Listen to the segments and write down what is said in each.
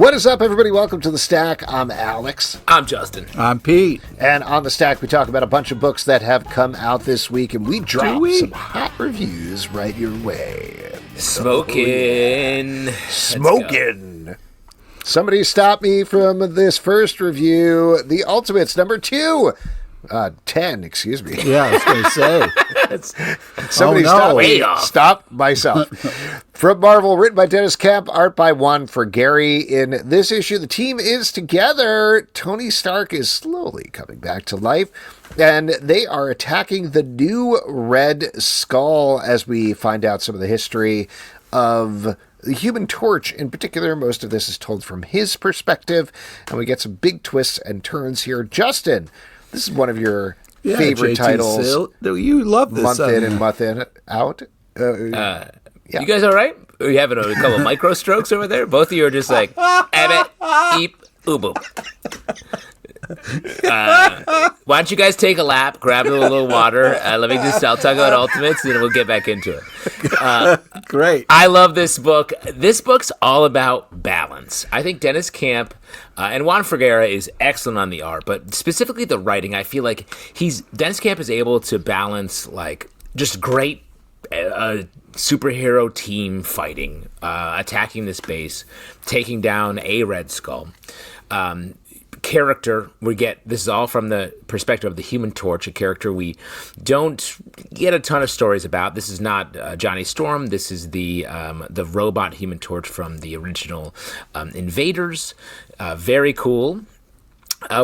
What is up, everybody? Welcome to The Stack. I'm Alex. I'm Justin. I'm Pete. And on The Stack, we talk about a bunch of books that have come out this week, and we drop some hot reviews right your way. Smoking. Somebody stop me from this first review. The Ultimates, number 2. 10, excuse me. Yeah, I was going to say. Somebody stop me. Stop myself. From Marvel, written by Deniz, art by Juan Frigeri. In this issue, the team is together. Tony Stark is slowly coming back to life, and they are attacking the new Red Skull as we find out some of the history of the Human Torch. In particular, most of this is told from his perspective, and we get some big twists and turns here. Justin, this is one of your favorite titles. You love this. Month in and month in, out. Yeah. You guys all right? Are you having a couple micro strokes over there? Both of you are just like, Abbott, eep, ooboop. Why don't you guys take a lap, grab a little water. I'll talk about Ultimates, and then we'll get back into it. Great. I love this book. This book's all about balance. I think Deniz Camp and Juan Frigeri is excellent on the art, but specifically the writing, I feel like Deniz Camp is able to balance like just great superhero team fighting, attacking this base, taking down a Red Skull. Character, this is all from the perspective of the Human Torch, a character we don't get a ton of stories about. This is not Johnny Storm. This is the robot Human Torch from the original Invaders. Very cool.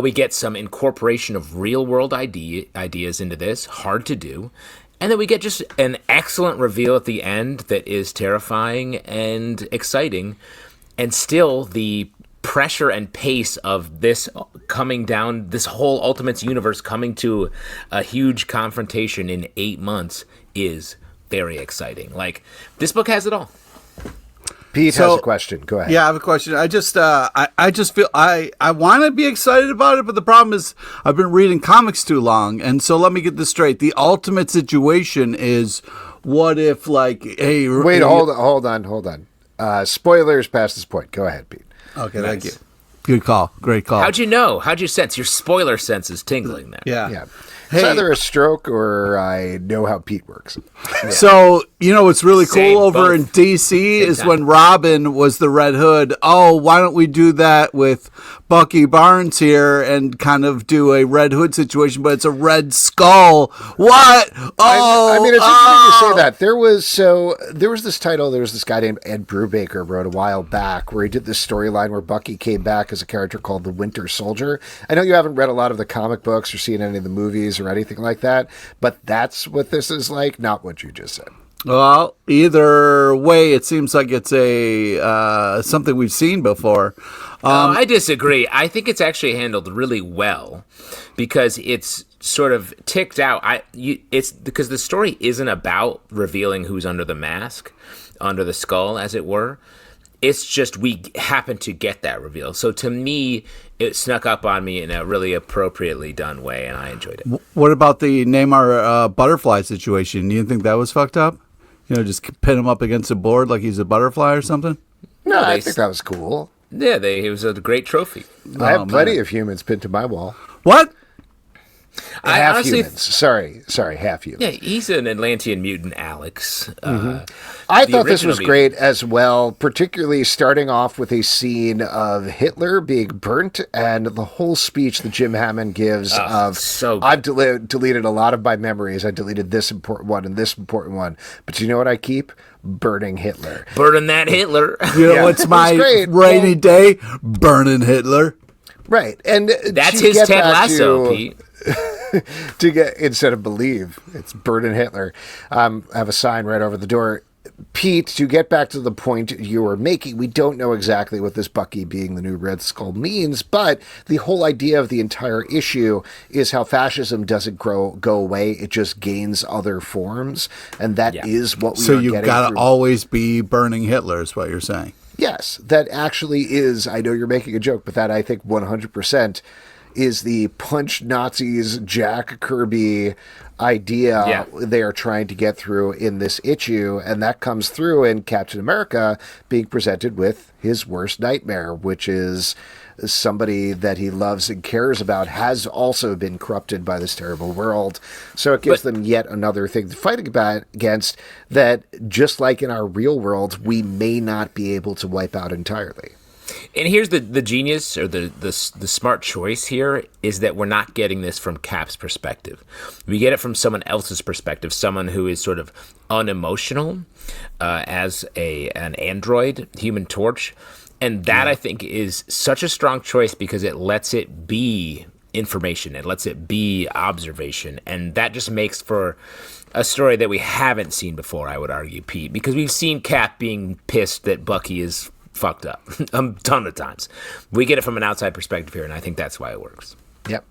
We get some incorporation of real world ideas into this. Hard to do. And then we get just an excellent reveal at the end that is terrifying and exciting. And still, the pressure and pace of this coming down, this whole Ultimates universe coming to a huge confrontation in 8 months is very exciting. Like, this book has it all. Pete has a question. Go ahead. Yeah, I have a question. I just feel I want to be excited about it, but the problem is I've been reading comics too long. And so let me get this straight. The ultimate situation is, what if, like, hey... Wait, hold on. Spoilers past this point. Go ahead, Pete. Okay, nice. Thank you. Good call. Great call. How'd you know? How'd you sense? Your spoiler sense is tingling there. Yeah. It's either a stroke or I know how Pete works. Yeah. So, what's really cool over in DC is when Robin was the Red Hood. Oh, why don't we do that with Bucky Barnes here and kind of do a Red Hood situation, but it's a Red Skull. What? Oh, I mean, it's interesting you say that. There was this title, there was this guy named Ed Brubaker wrote a while back where he did this storyline where Bucky came back as a character called the Winter Soldier. I know you haven't read a lot of the comic books or seen any of the movies or anything like that, but that's what this is like, not what you just said. Well, either way, it seems like it's a something we've seen before. I disagree. I think it's actually handled really well because it's sort of ticked out. It's because the story isn't about revealing who's under the mask, under the skull, as it were. It's just we happen to get that reveal. So to me, it snuck up on me in a really appropriately done way, and I enjoyed it. What about the Neymar butterfly situation? You didn't think that was fucked up? Just pin him up against a board like he's a butterfly or something? No, I think that was cool. Yeah, it was a great trophy. I have plenty of humans pinned to my wall. What? Half humans. Sorry, half humans. Yeah, he's an Atlantean mutant, Alex. I thought this was great as well, particularly starting off with a scene of Hitler being burnt and the whole speech that Jim Hammond gives I've deleted a lot of my memories. I deleted this important one and this important one. But you know what I keep? Burning Hitler. Burning that Hitler. What's my rainy day? Burning Hitler. Right. And that's his Ted Lasso, Pete. To get, instead of believe, it's Burning Hitler. I have a sign right over the door. Pete, to get back to the point you were making, we don't know exactly what this Bucky being the new Red Skull means, but the whole idea of the entire issue is how fascism doesn't go away, it just gains other forms, and that is what we are getting. So you've got to always be burning Hitler, is what you're saying. Yes, that actually is, I know you're making a joke, but that I think 100% is the punch Nazis Jack Kirby idea they are trying to get through in this issue, and that comes through in Captain America being presented with his worst nightmare, which is somebody that he loves and cares about has also been corrupted by this terrible world. So it gives them yet another thing to fight against that, just like in our real world, we may not be able to wipe out entirely. And here's the genius, or the smart choice here, is that we're not getting this from Cap's perspective. We get it from someone else's perspective, someone who is sort of unemotional as an android, Human Torch. And that, I think, is such a strong choice because it lets it be information. It lets it be observation. And that just makes for a story that we haven't seen before, I would argue, Pete, because we've seen Cap being pissed that Bucky is fucked up a ton of times. We get it from an outside perspective here, and I think that's why it works. Yep.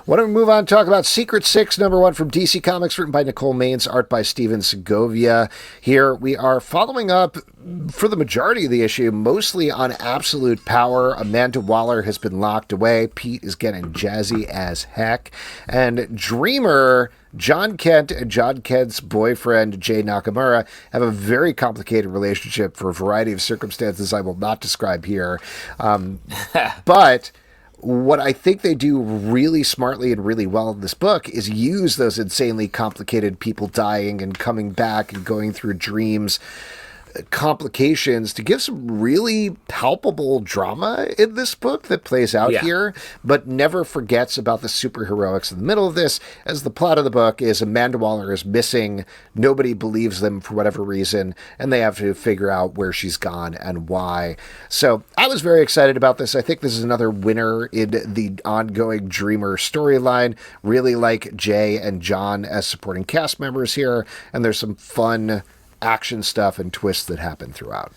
Why don't we move on and talk about Secret Six, #1 from DC Comics, written by Nicole Maines, art by Stephen Segovia. Here we are following up, for the majority of the issue, mostly on Absolute Power. Amanda Waller has been locked away. Pete is getting jazzy as heck. And Dreamer, John Kent and John Kent's boyfriend, Jay Nakamura, have a very complicated relationship for a variety of circumstances I will not describe here. But what I think they do really smartly and really well in this book is use those insanely complicated people dying and coming back and going through dreams complications to give some really palpable drama in this book that plays out here, but never forgets about the superheroics in the middle of this, as the plot of the book is Amanda Waller is missing, nobody believes them for whatever reason, and they have to figure out where she's gone and why. So I was very excited about this. I think this is another winner in the ongoing Dreamer storyline. Really like Jay and John as supporting cast members here, and there's some fun action stuff and twists that happen throughout.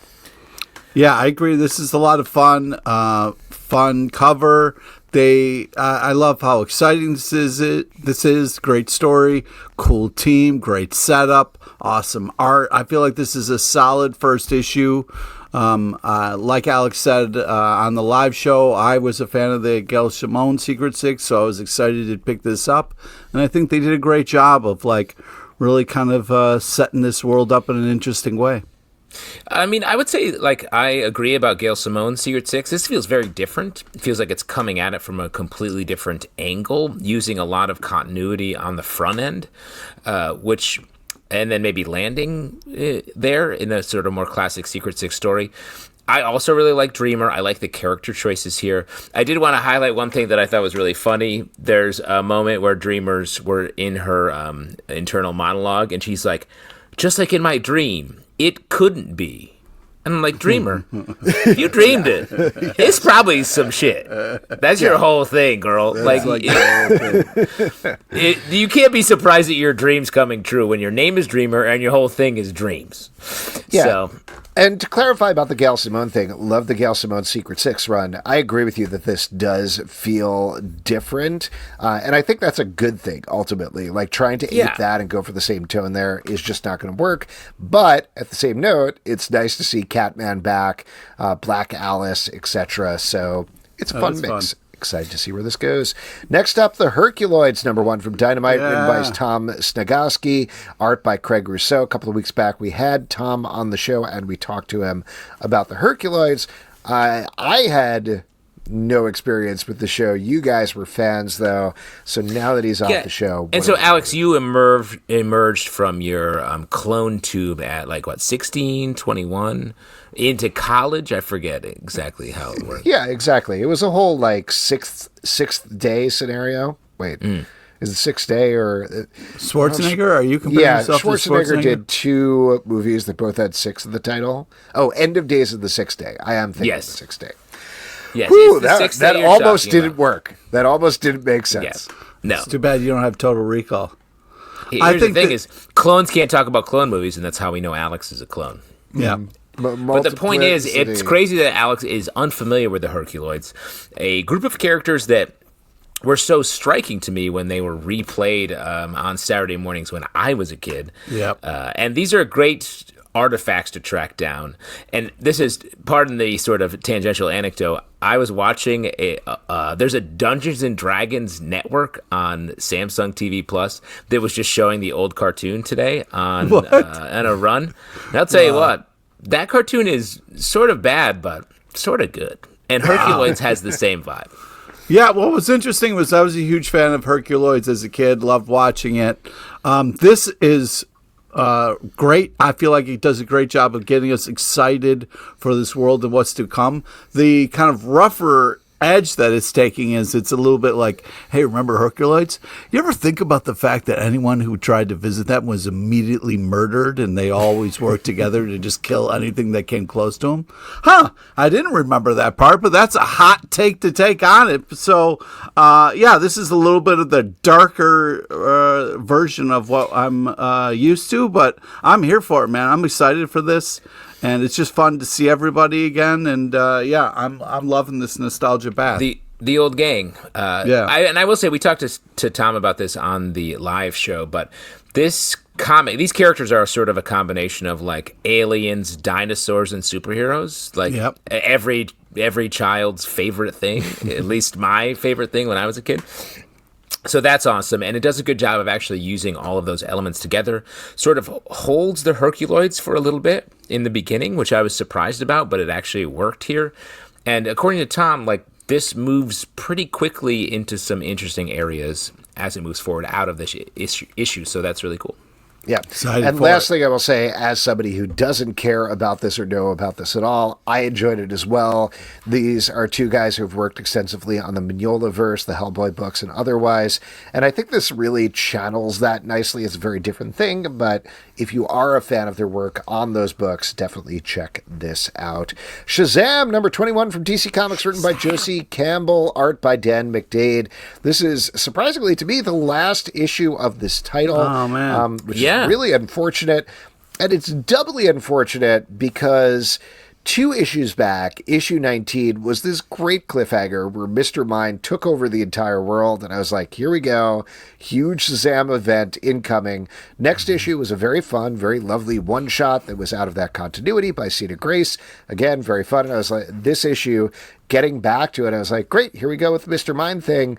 Yeah, I agree. This is a lot of fun. Fun cover. I love how exciting this is. Great story, cool team, great setup, awesome art. I feel like this is a solid first issue. Like Alex said on the live show, I was a fan of the Gail Simone Secret Six, so I was excited to pick this up, and I think they did a great job of really kind of setting this world up in an interesting way. I mean, I would say, I agree about Gail Simone's Secret Six. This feels very different. It feels like it's coming at it from a completely different angle, using a lot of continuity on the front end, and then maybe landing there in a sort of more classic Secret Six story. I also really like Dreamer. I like the character choices here. I did want to highlight one thing that I thought was really funny. There's a moment where Dreamers were in her internal monologue, and she's like, just like in my dream, it couldn't be. And I'm like, Dreamer, you dreamed it. It's probably some shit. That's your whole thing, girl. You can't be surprised at your dreams coming true when your name is Dreamer and your whole thing is dreams. Yeah. So, and to clarify about the Gail Simone thing, love the Gail Simone Secret Six run. I agree with you that this does feel different. And I think that's a good thing, ultimately. Trying to ape that and go for the same tone there is just not going to work. But at the same note, it's nice to see Catman back, Black Alice, etc. So it's a fun mix. Fun. Excited to see where this goes. Next up, the Herculoids, #1 from Dynamite, written by Tom Sniegoski, art by Craig Rousseau. A couple of weeks back, we had Tom on the show, and we talked to him about the Herculoids. I had no experience with the show. You guys were fans, though. So now that he's off the show. And so, Alex, you emerged from your clone tube at 16, 21, into college? I forget exactly how it worked. Yeah, exactly. It was a whole sixth day scenario. Wait. Is it sixth day or Schwarzenegger? Are you comparing yourself to Schwarzenegger? Schwarzenegger did 2 movies that both had 6 in the title. Oh, End of Days of the Sixth Day. I am thinking of the Sixth Day. Yes, whew, that almost didn't work. That almost didn't make sense. Yeah. No. It's too bad you don't have Total Recall. Here's the thing is, clones can't talk about clone movies, and that's how we know Alex is a clone. Yeah. But the point is, it's crazy that Alex is unfamiliar with the Herculoids, a group of characters that were so striking to me when they were replayed on Saturday mornings when I was a kid. Yep. And these are great artifacts to track down. And this is, pardon the sort of tangential anecdote, I was watching there's a Dungeons and Dragons network on Samsung TV Plus that was just showing the old cartoon today on a run. And I'll tell you what, that cartoon is sort of bad, but sort of good. And Herculoids has the same vibe. Yeah, what was interesting was I was a huge fan of Herculoids as a kid, loved watching it. This is great. I feel like he does a great job of getting us excited for this world and what's to come. The kind of rougher edge that it's taking is it's a little bit like, hey, remember Herculoids? You ever think about the fact that anyone who tried to visit them was immediately murdered and they always worked together to just kill anything that came close to them? I didn't remember that part, but that's a hot take to take on it. So, this is a little bit of the darker version of what I'm used to, but I'm here for it, man. I'm excited for this. And it's just fun to see everybody again, and I'm loving this nostalgia back. The old gang. I will say we talked to Tom about this on the live show, but this comic, these characters are sort of a combination of like aliens, dinosaurs, and superheroes. Like every child's favorite thing, at least my favorite thing when I was a kid. So that's awesome, and it does a good job of actually using all of those elements together. Sort of holds the Herculoids for a little bit in the beginning, which I was surprised about, but it actually worked here. And according to Tom, like this moves pretty quickly into some interesting areas as it moves forward out of this issue. So that's really cool. Yeah. And last thing I will say, as somebody who doesn't care about this or know about this at all, I enjoyed it as well. These are two guys who've worked extensively on the Mignola-verse, the Hellboy books, and otherwise. And I think this really channels that nicely. It's a very different thing, but if you are a fan of their work on those books, definitely check this out. Shazam, number 21 from DC Comics, written by Josie Campbell, art by Dan McDaid. This is, surprisingly to me, the last issue of this title. Oh, man. Which is really unfortunate, and it's doubly unfortunate because 2 issues back, issue 19 was this great cliffhanger where Mr. Mind took over the entire world, and I was like, here we go, huge Shazam event incoming. Next issue was a very fun, very lovely one-shot that was out of that continuity by Cena Grace. Again, very fun, and I was like, this issue, getting back to it, I was like, great, here we go with the Mr. Mind thing.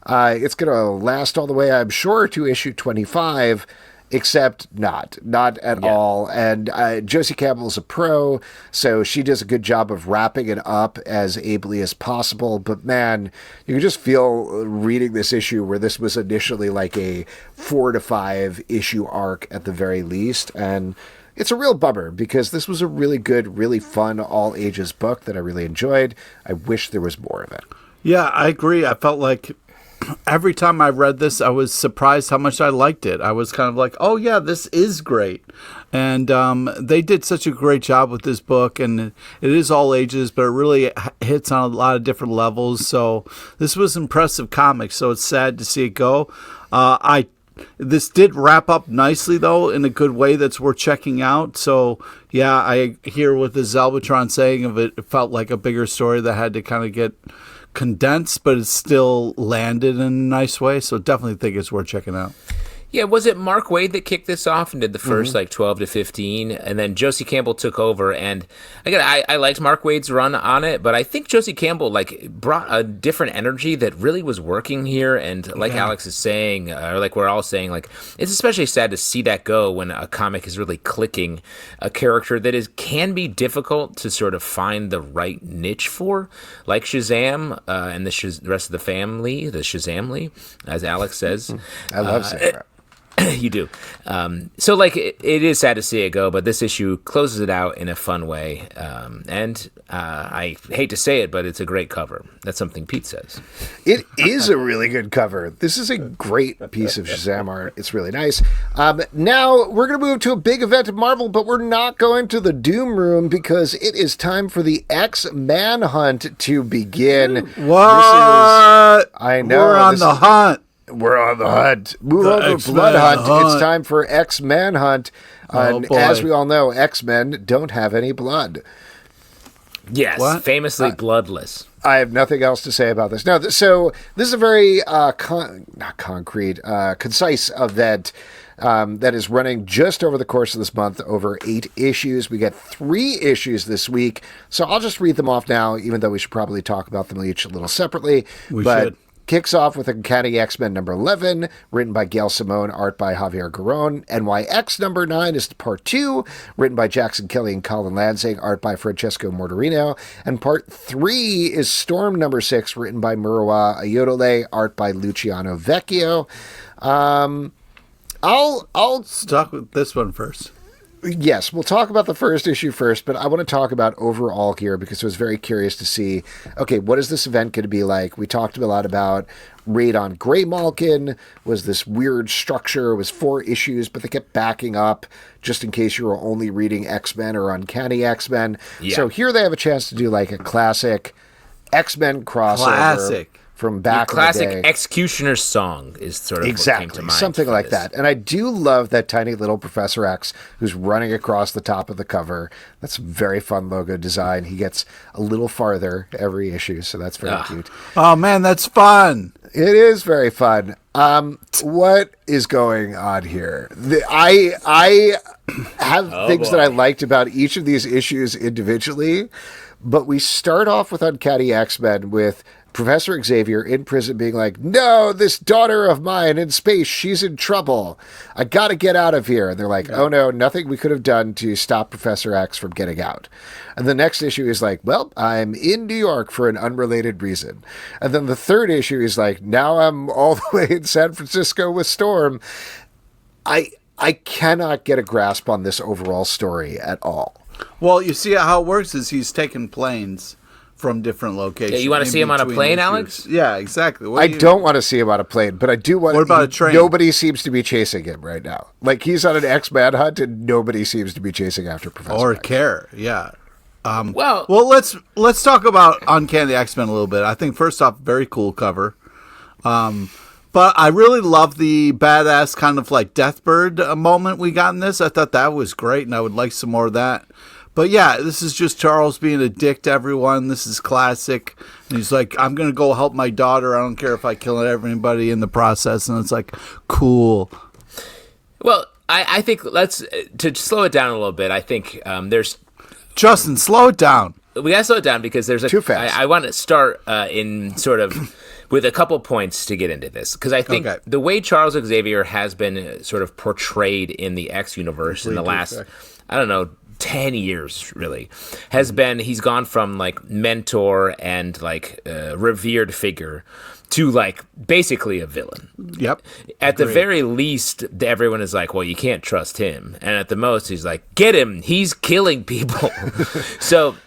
It's going to last all the way, I'm sure, to issue 25, except not at all. And Josie Campbell is a pro, so she does a good job of wrapping it up as ably as possible. But man, you can just feel reading this issue where this was initially like a 4 to 5 issue arc at the very least. And it's a real bummer because this was a really good, really fun, all ages book that I really enjoyed. I wish there was more of it. Yeah, I agree. I felt like every time I read this, I was surprised how much I liked it. I was kind of like, oh, yeah, this is great. And they did such a great job with this book, and it is all ages, but it really hits on a lot of different levels. So this was impressive comics, so it's sad to see it go. This did wrap up nicely, though, in a good way that's worth checking out. So, yeah, I hear what the Zalbatron saying of it. It felt like a bigger story that had to kind of get condensed, but it still landed in a nice way. So definitely think it's worth checking out. Yeah, was it Mark Waid that kicked this off and did the first 12 to 15, and then Josie Campbell took over? And again, I liked Mark Waid's run on it, but I think Josie Campbell brought a different energy that really was working here. And like Alex is saying, or like we're all saying, like it's especially sad to see that go when a comic is really clicking a character that can be difficult to sort of find the right niche for, like Shazam and the rest of the family, the Shazamly, as Alex says. I love saying that. You do. So, it is sad to see it go, but this issue closes it out in a fun way. And I hate to say it, but it's a great cover. That's something Pete says. It is a really good cover. This is a great piece of Shazam art. It's really nice. Now, we're going to move to a big event of Marvel, but we're not going to the Doom Room because it is time for the X-Man hunt to begin. What? I know. We're on the hunt. We're on the hunt. Move over to Blood Hunt. It's time for X-Men Hunt. As we all know, X-Men don't have any blood. Yes, famously bloodless. I have nothing else to say about this. No, so this is a very concise event. that is running just over the course of this month, over 8 issues. We got 3 issues this week, so I'll just read them off now, even though we should probably talk about them each a little separately. We should. Kicks off with Uncanny X-Men number 11, written by Gail Simone, art by Javier Garrón. NYX number 9 is part 2, written by Jackson Kelly and Collin Lanzing, art by Francesco Mortarino. And part 3 is Storm number 6, written by Murewa Ayodele, art by Luciano Vecchio. I'll talk with this one first. Yes, we'll talk about the first issue first, but I want to talk about overall here because I was very curious to see, okay, what is this event going to be like? We talked a lot about Raid on Greymalkin, was this weird structure, it was 4 issues, but they kept backing up just in case you were only reading X-Men or Uncanny X-Men. Yeah. So here they have a chance to do like a classic X-Men crossover. From back in the day. Classic Executioner's Song is sort of exactly what came to mind something like that. And I do love that tiny little Professor X who's running across the top of the cover. That's a very fun logo design. He gets a little farther every issue, so that's very cute. Oh man, that's fun. It is very fun. What is going on here? I have things that I liked about each of these issues individually, but we start off with Uncanny X-Men with Professor Xavier in prison being like, no, this daughter of mine in space, she's in trouble. I got to get out of here. And they're like, oh no, nothing we could have done to stop Professor X from getting out. And the next issue is like, well, I'm in New York for an unrelated reason. And then the third issue is like, now I'm all the way in San Francisco with Storm. I cannot get a grasp on this overall story at all. Well, you see how it works is he's taking planes from different locations. Yeah, you want to see him on a plane, Alex? Yeah, exactly. I don't want to see him on a plane, but I do want. What about a train? Nobody seems to be chasing him right now. Like he's on an X-Man hunt, and nobody seems to be chasing after Professor or X. care. Yeah. Well, let's talk about Uncanny X-Men a little bit. I think first off, very cool cover. But I really love the badass kind of like Deathbird moment we got in this. I thought that was great, and I would like some more of that. But yeah, this is just Charles being a dick to everyone. This is classic. And he's like, I'm going to go help my daughter. I don't care if I kill everybody in the process. And it's like, cool. Well, I think to slow it down a little bit, I think there's... Justin, slow it down. We got to slow it down because there's too fast. I want to start in sort of with a couple points to get into this. Because I think the way Charles Xavier has been sort of portrayed in the X universe in the last, I don't know, 10 years really has been he's gone from like mentor and like revered figure to like basically a villain. Yep. At the very least, everyone is like, well, you can't trust him, and at the most he's like, get him, he's killing people. So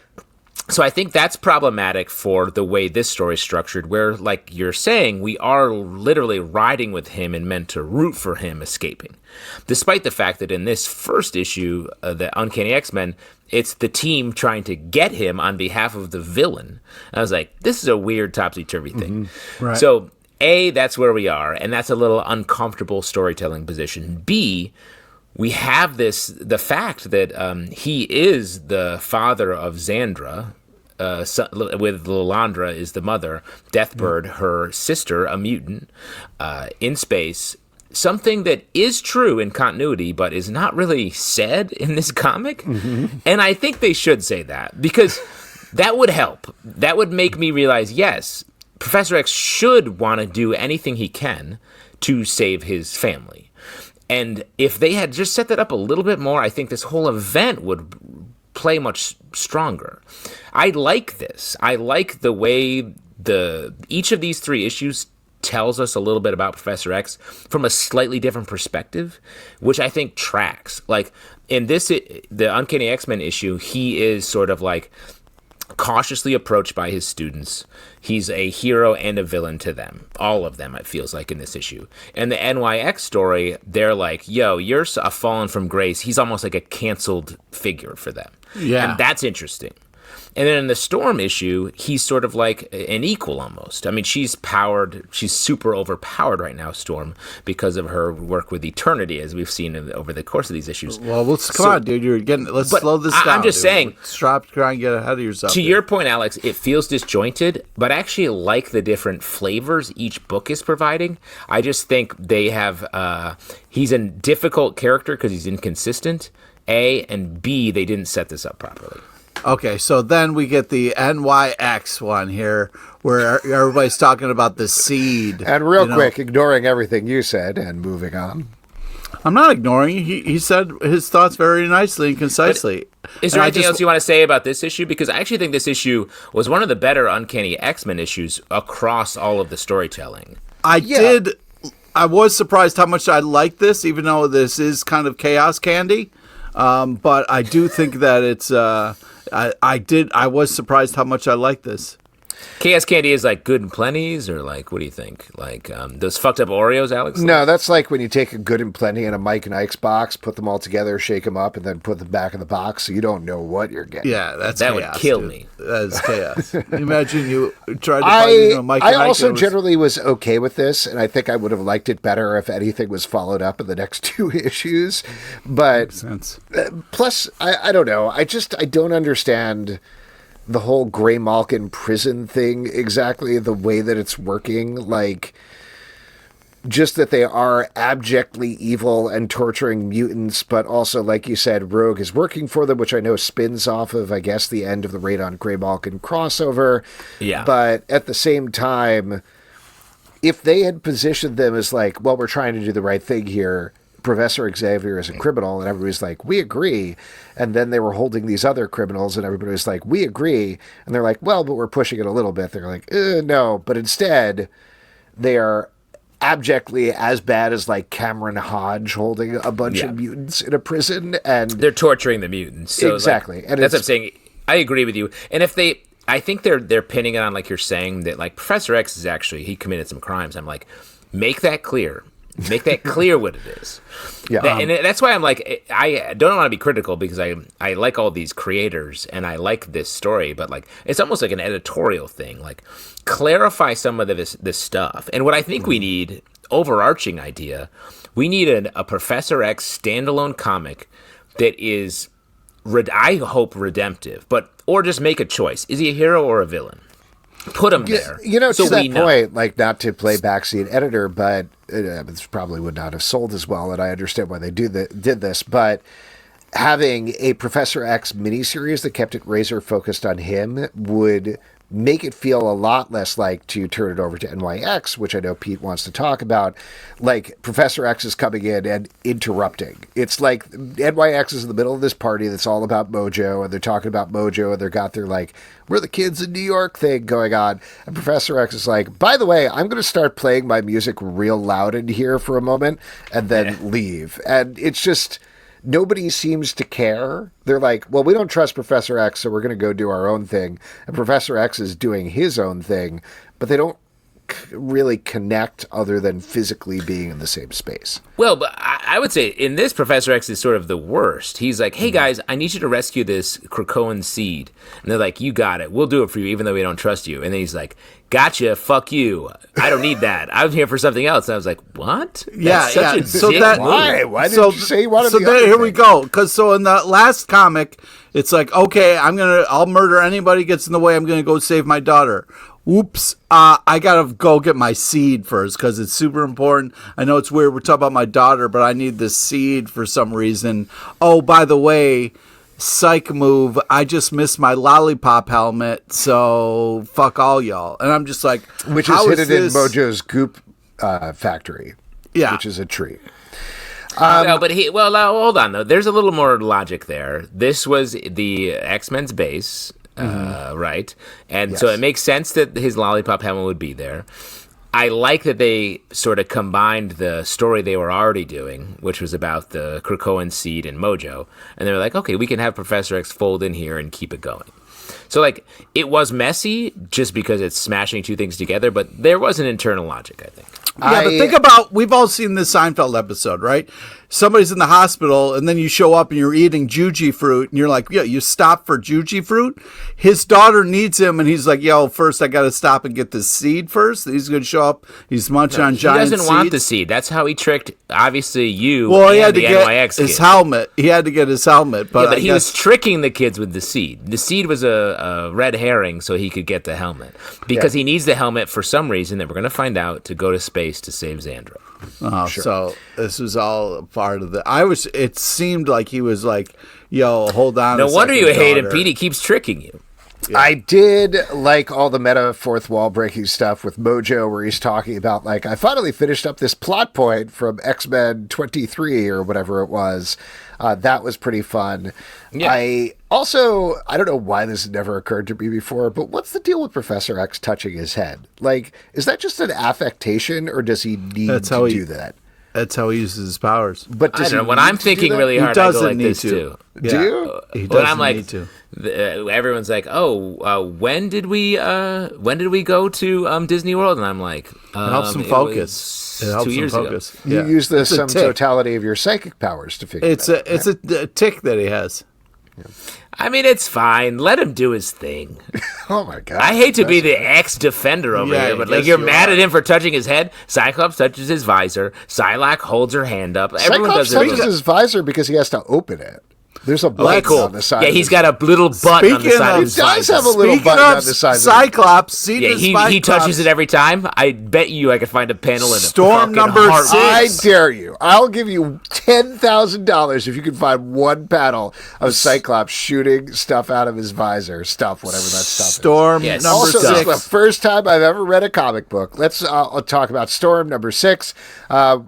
I think that's problematic for the way this story is structured, where, like you're saying, we are literally riding with him and meant to root for him escaping. Despite the fact that in this first issue, the Uncanny X-Men, it's the team trying to get him on behalf of the villain. I was like, this is a weird topsy-turvy thing. Mm-hmm. Right. So, A, that's where we are, and that's a little uncomfortable storytelling position. B, we have the fact that he is the father of Xandra, with Lilandra is the mother, Deathbird, her sister, a mutant, in space. Something that is true in continuity, but is not really said in this comic. Mm-hmm. And I think they should say that, because that would help. That would make me realize, yes, Professor X should want to do anything he can to save his family. And if they had just set that up a little bit more, I think this whole event would play much stronger. I like this. I like the way each of these 3 issues tells us a little bit about Professor X from a slightly different perspective, which I think tracks. Like in this, the Uncanny X-Men issue, he is sort of like cautiously approached by his students. He's a hero and a villain to them. All of them, it feels like, in this issue. And the NYX story, they're like, yo, you're a fallen from grace. He's almost like a canceled figure for them. Yeah. And that's interesting. And then in the Storm issue, he's sort of like an equal almost. I mean, she's super overpowered right now, Storm, because of her work with Eternity, as we've seen over the course of these issues. Well, come on, dude. Let's slow this down. I'm just saying. Stop trying to get ahead of yourself. To your point, Alex, it feels disjointed, but I actually like the different flavors each book is providing. I just think they have, he's a difficult character because he's inconsistent, A, and B, they didn't set this up properly. Okay, so then we get the NYX one here, where everybody's talking about the seed. And real quick, ignoring everything you said and moving on. I'm not ignoring. He said his thoughts very nicely and concisely. Is there anything else you want to say about this issue? Because I actually think this issue was one of the better Uncanny X-Men issues across all of the storytelling. I was surprised how much I liked this, even though this is kind of chaos candy. But I do think that it's... I was surprised how much I liked this. Chaos Candy is like Good and Plenty's, or like, what do you think? Like those fucked up Oreos, Alex? No, that's like when you take a Good and Plenty and a Mike and Ike's box, put them all together, shake them up, and then put them back in the box so you don't know what you're getting. Yeah, that chaos, would kill me. That is chaos. Imagine you tried to find a Mike and Ike. I also generally was okay with this, and I think I would have liked it better if anything was followed up in the next 2 issues. But makes sense. Plus, I don't know. I don't understand the whole Grey Malkin prison thing exactly, the way that it's working. Like, just that they are abjectly evil and torturing mutants, but also, like you said, Rogue is working for them, which I know spins off of, I guess, the end of the Raid on Grey Malkin crossover. Yeah. But at the same time, if they had positioned them as like, well, we're trying to do the right thing here, Professor Xavier is a criminal, and everybody's like, we agree. And then they were holding these other criminals, and everybody was like, we agree. And they're like, well, but we're pushing it a little bit. They're like, no. But instead, they are abjectly as bad as like Cameron Hodge holding a bunch of mutants in a prison, and they're torturing the mutants. So exactly. And that's what I'm saying. I agree with you. And I think they're pinning it on, like you're saying, that like Professor X is actually, he committed some crimes. I'm like, make that clear. Make that clear what it is. Yeah. And that's why I'm like, I don't want to be critical, because I like all these creators and I like this story, but like, it's almost like an editorial thing. Like, clarify some of this stuff. And what I think we need, overarching idea, we need a Professor X standalone comic that is, I hope, redemptive, or just make a choice. Is he a hero or a villain? Put him there. You know, to that point, like, not to play backseat editor, but this probably would not have sold as well, and I understand why they did this, but having a Professor X miniseries that kept it razor focused on him would make it feel a lot less like, to turn it over to NYX, which I know Pete wants to talk about, like Professor X is coming in and interrupting. It's like NYX is in the middle of this party that's all about Mojo, and they're talking about Mojo, and they've got their, like, we're the kids in New York thing going on. And Professor X is like, by the way, I'm going to start playing my music real loud in here for a moment and then leave. And it's just, nobody seems to care. They're like, well, we don't trust Professor X, so we're going to go do our own thing. And Professor X is doing his own thing, but they don't really connect other than physically being in the same space. Well, but I would say in this, Professor X is sort of the worst. He's like, hey guys, I need you to rescue this Krakoan seed. And they're like, you got it. We'll do it for you, even though we don't trust you. And then he's like, gotcha, fuck you. I don't need that. I'm here for something else. And I was like, what? Yeah. So that, why did you say you wanted so here we go. Because so in the last comic, it's like, okay, I'll murder anybody gets in the way. I'm going to go save my daughter. Oops, I got to go get my seed first because it's super important. I know it's weird. We're talking about my daughter, but I need this seed for some reason. Oh, by the way, psych move. I just missed my lollipop helmet, so fuck all y'all. And I'm just like, which is hidden in Mojo's goop factory. Yeah. Which is a tree. No, but now, hold on, though. There's a little more logic there. This was the X-Men's base. Right. And so it makes sense that his lollipop helmet would be there. I like that they sort of combined the story they were already doing, which was about the Krakoan seed and Mojo. And they were like, okay, we can have Professor X fold in here and keep it going. So, like, it was messy just because it's smashing two things together, but there was an internal logic, I think. Yeah, but think about, we've all seen this Seinfeld episode, right? Somebody's in the hospital, and then you show up and you're eating juji fruit, and you're like, yeah, you stop for juji fruit? His daughter needs him, and he's like, yo, first I got to stop and get the seed first. He's going to show up, he's munching on giant seeds. He doesn't want the seed. That's how he tricked, obviously, you he had to the get NYX his kid. helmet. He had to get his helmet. But, he was tricking the kids with the seed. The seed was a red herring so he could get the helmet. Because he needs the helmet for some reason that we're going to find out to go to space to save Xandra. Oh, sure. So this was all part of the. It seemed like he was like, "Yo, hold on." No wonder you hate him, Pete. He keeps tricking you. Yeah. I did like all the meta fourth wall breaking stuff with Mojo, where he's talking about like, I finally finished up this plot point from X-Men 23 or whatever it was. That was pretty fun. Yeah. I don't know why this had never occurred to me before, but what's the deal with Professor X touching his head? Like, is that just an affectation, or does he need to do that? That's how he uses his powers. But I don't know. When I'm thinking really hard, I go like this too. Yeah. Do you? He doesn't need to. Everyone's like, when did we go to Disney World? And I'm like, it helps him focus. It helps 2 years focus. Ago. You use the sum totality of your psychic powers to figure it out. It's a tick that he has. Yeah. I mean, it's fine. Let him do his thing. Oh, my God. I hate to be the ex-defender over here, but like you're mad at him for touching his head. Cyclops touches his visor. Psylocke holds her hand up. Everyone Cyclops touches his visor because he has to open it. There's a button on the side. Yeah, he's got a little button on the side of his visor. He does have a little button on the side. Cyclops, he touches it every time. I bet you I could find a panel in it. Storm number 6. I dare you. I'll give you $10,000 if you can find one panel of Cyclops shooting stuff out of his visor. Whatever that stuff is. Storm number 6. Also, this is the first time I've ever read a comic book. Let's talk about Storm number 6,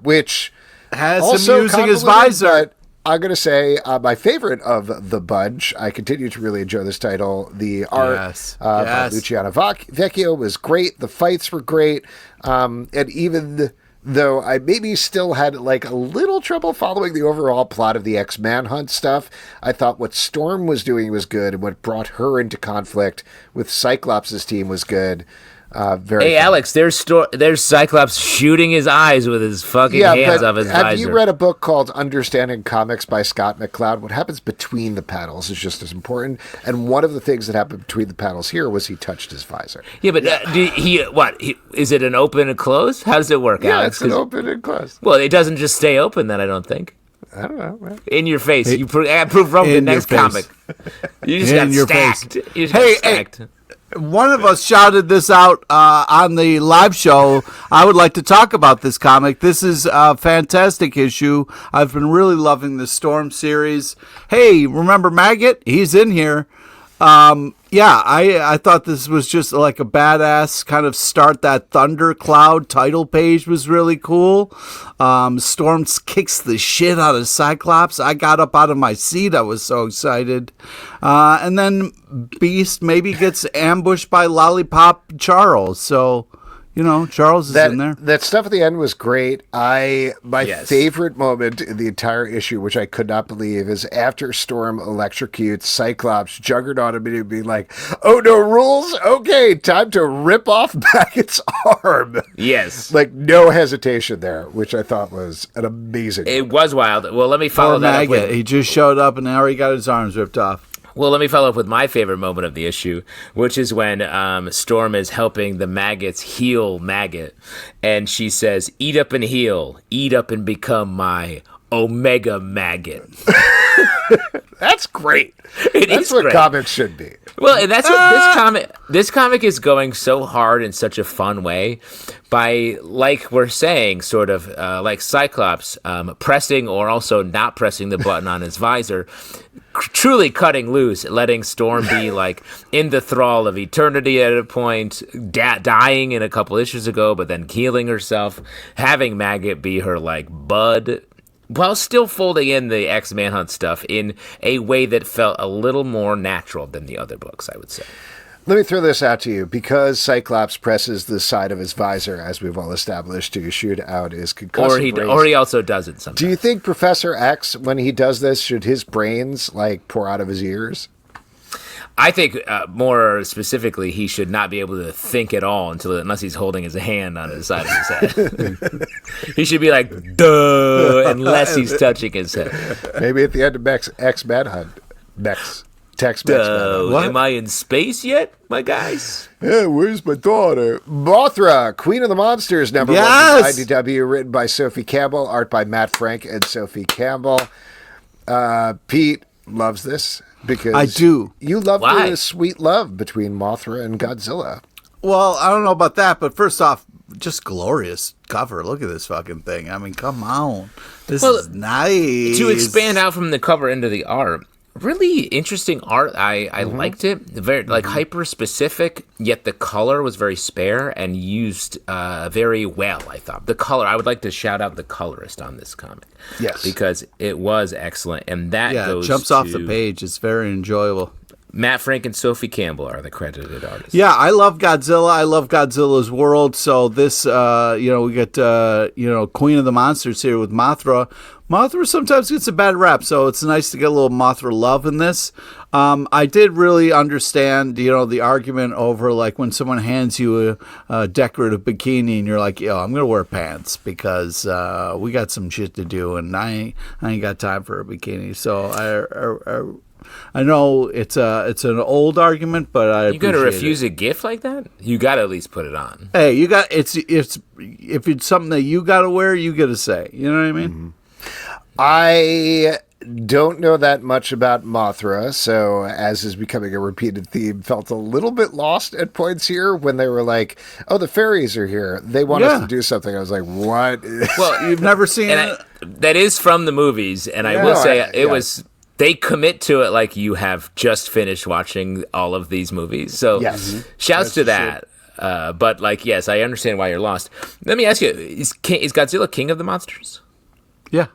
which has also him using his visor. I'm going to say my favorite of the bunch. I continue to really enjoy this title. The art by Luciano Vecchio was great. The fights were great. And even though I maybe still had like a little trouble following the overall plot of the X-Manhunt stuff, I thought what Storm was doing was good, and what brought her into conflict with Cyclops' team was good. Hey, Alex, there's Cyclops shooting his eyes with his fucking hands off his visor. Have you read a book called Understanding Comics by Scott McCloud? What happens between the panels is just as important. And one of the things that happened between the panels here was he touched his visor. Yeah, but is it an open and close? How does it work, Alex? Yeah, it's an open and close. Well, it doesn't just stay open then, I don't think. I don't know, man. In your face. You prove wrong the next comic. You just got stacked. You just got stacked. One of us shouted this out on the live show. I would like to talk about this comic. This is a fantastic issue. I've been really loving the Storm series. Hey, remember Maggot? He's in here. I thought this was just like a badass kind of start. That Thundercloud title page was really cool. Storm kicks the shit out of Cyclops. I got up out of my seat. I was so excited. And then Beast maybe gets ambushed by Lollipop Charles. So, Charles is in there. That stuff at the end was great. My favorite moment in the entire issue, which I could not believe, is after Storm electrocutes Cyclops, Juggernaut immediately being like, "Oh, no rules? Okay, time to rip off Maggot's arm." Yes. Like, no hesitation there, which I thought was an amazing moment. It was wild. Well, let me follow that up with... He just showed up and already got his arms ripped off. Well, let me follow up with my favorite moment of the issue, which is when Storm is helping the maggots heal Maggot. And she says, "Eat up and heal. Eat up and become my Omega Maggot." That's great. That's what great. comics should be. Well, and that's what this comic is going so hard in such a fun way by, like we're saying, sort of like Cyclops pressing or also not pressing the button on his visor, truly cutting loose, letting Storm be like in the thrall of eternity at a point, dying in a couple issues ago, but then healing herself, having Maggot be her like bud, while still folding in the X-Manhunt stuff in a way that felt a little more natural than the other books, I would say. Let me throw this out to you. Because Cyclops presses the side of his visor, as we've all established, to shoot out his concussive rays. Or he also does it sometimes. Do you think Professor X, when he does this, should his brains, like, pour out of his ears? I think more specifically, he should not be able to think at all unless he's holding his hand on the side of his head. He should be like, duh, unless he's touching his head. Maybe at the end of X-Men Hunt. Tex-Mex. Am I in space yet, my guys? Yeah, where's my daughter? Mothra, Queen of the Monsters, number 1 from IDW, written by Sophie Campbell, art by Matt Frank and Sophie Campbell. Pete loves this because I do. You love the sweet love between Mothra and Godzilla. Well, I don't know about that, but first off, just glorious cover. Look at this fucking thing. I mean, come on. This is nice. To expand out from the cover into the art, really interesting art. I liked it. Very hyper specific, yet the color was very spare and used very well. I thought the color. I would like to shout out the colorist on this comic. Yes, because it was excellent, and that goes jumps off the page. It's very enjoyable. Matt Frank and Sophie Campbell are the credited artists. Yeah, I love Godzilla. I love Godzilla's world. So this, we get Queen of the Monsters here with Mothra. Mothra sometimes gets a bad rap, so it's nice to get a little Mothra love in this. I did really understand, the argument over like when someone hands you a decorative bikini and you're like, yo, I'm gonna wear pants because we got some shit to do and I ain't got time for a bikini. So I know it's an old argument, but you got to refuse a gift like that. You got to at least put it on. Hey, you got if it's something that you got to wear, you get to say. You know what I mean? Mm-hmm. I don't know that much about Mothra, so as is becoming a repeated theme, felt a little bit lost at points here when they were like, "Oh, the fairies are here. They want us to do something." I was like, "What?" Well, you've never seen it. That is from the movies, and I will say it was. They commit to it like you have just finished watching all of these movies. So shouts to that. But yes, I understand why you're lost. Let me ask you, is Godzilla king of the monsters? Yeah.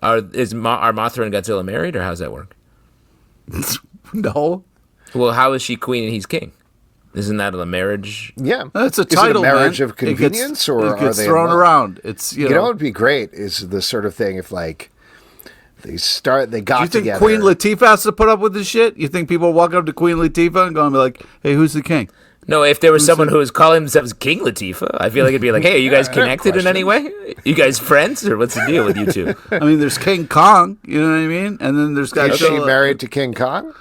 Are Mothra and Godzilla married, or how does that work? No. Well, how is she queen and he's king? Isn't that a marriage? Yeah. That's a title, is it a marriage of convenience, or it gets are they thrown around? It's what would be great is the sort of thing if they got together. Do you think Queen Latifah has to put up with this shit? You think people walk up to Queen Latifah and go and be like, hey, who's the king? No, if there was someone who was calling themselves King Latifah, I feel like it'd be like, hey, are you guys connected in any way? You guys friends, or what's the deal with you two? I mean, there's King Kong, you know what I mean? And then there's Godzilla. Is she married to King Kong?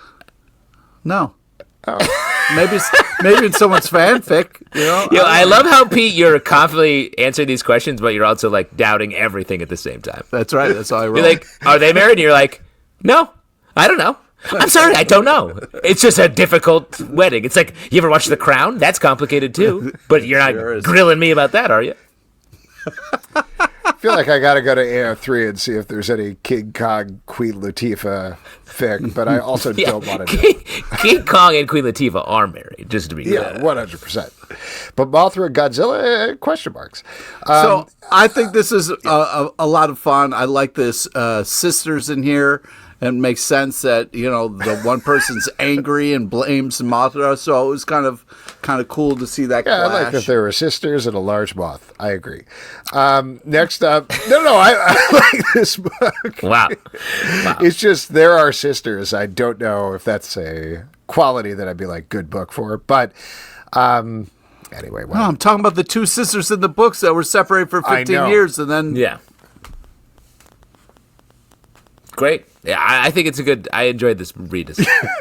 No. Oh. Maybe it's someone's fanfic, I love how, Pete, you're confidently answering these questions, but you're also doubting everything at the same time. That's right. That's all I wrote. You're like, are they married? And you're like, no, I don't know. I'm sorry, I don't know. It's just a difficult wedding. It's like, you ever watch The Crown? That's complicated too. But you're not grilling me about that, are you? I feel like I got to go to AO3 and see if there's any King Kong, Queen Latifah fic, but I also don't want to know. King Kong and Queen Latifah are married, just to be clear. Yeah, 100%. But Mothra and Godzilla, question marks. So I think this is a lot of fun. I like this sisters in here. And it makes sense that, the one person's angry and blames Mothra. So it was kind of cool to see that clash. I like that there were sisters and a large moth. I agree. Next up, I like this book. Wow. It's just there are sisters. I don't know if that's a quality that I'd be like, good book for. But anyway. No, I'm talking about the two sisters in the books that were separated for 15 years. And then... Yeah. Great. Yeah, I think it's I enjoyed this read.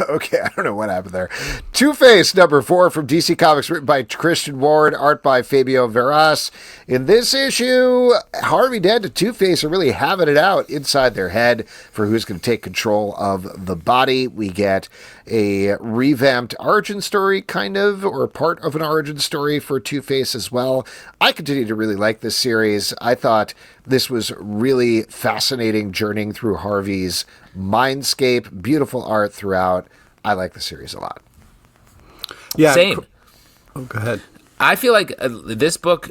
Okay, I don't know what happened there. Two-Face, number 4 from DC Comics, written by Christian Ward, art by Fábio Veras. In this issue, Harvey Dent and Two-Face are really having it out inside their head for who's going to take control of the body. We get a revamped origin story, kind of, or part of an origin story for Two-Face as well. I continue to really like this series. I thought this was really fascinating, journeying through Harvey's mindscape, beautiful art throughout. I like the series a lot. Yeah. Same. Go ahead. I feel like this book,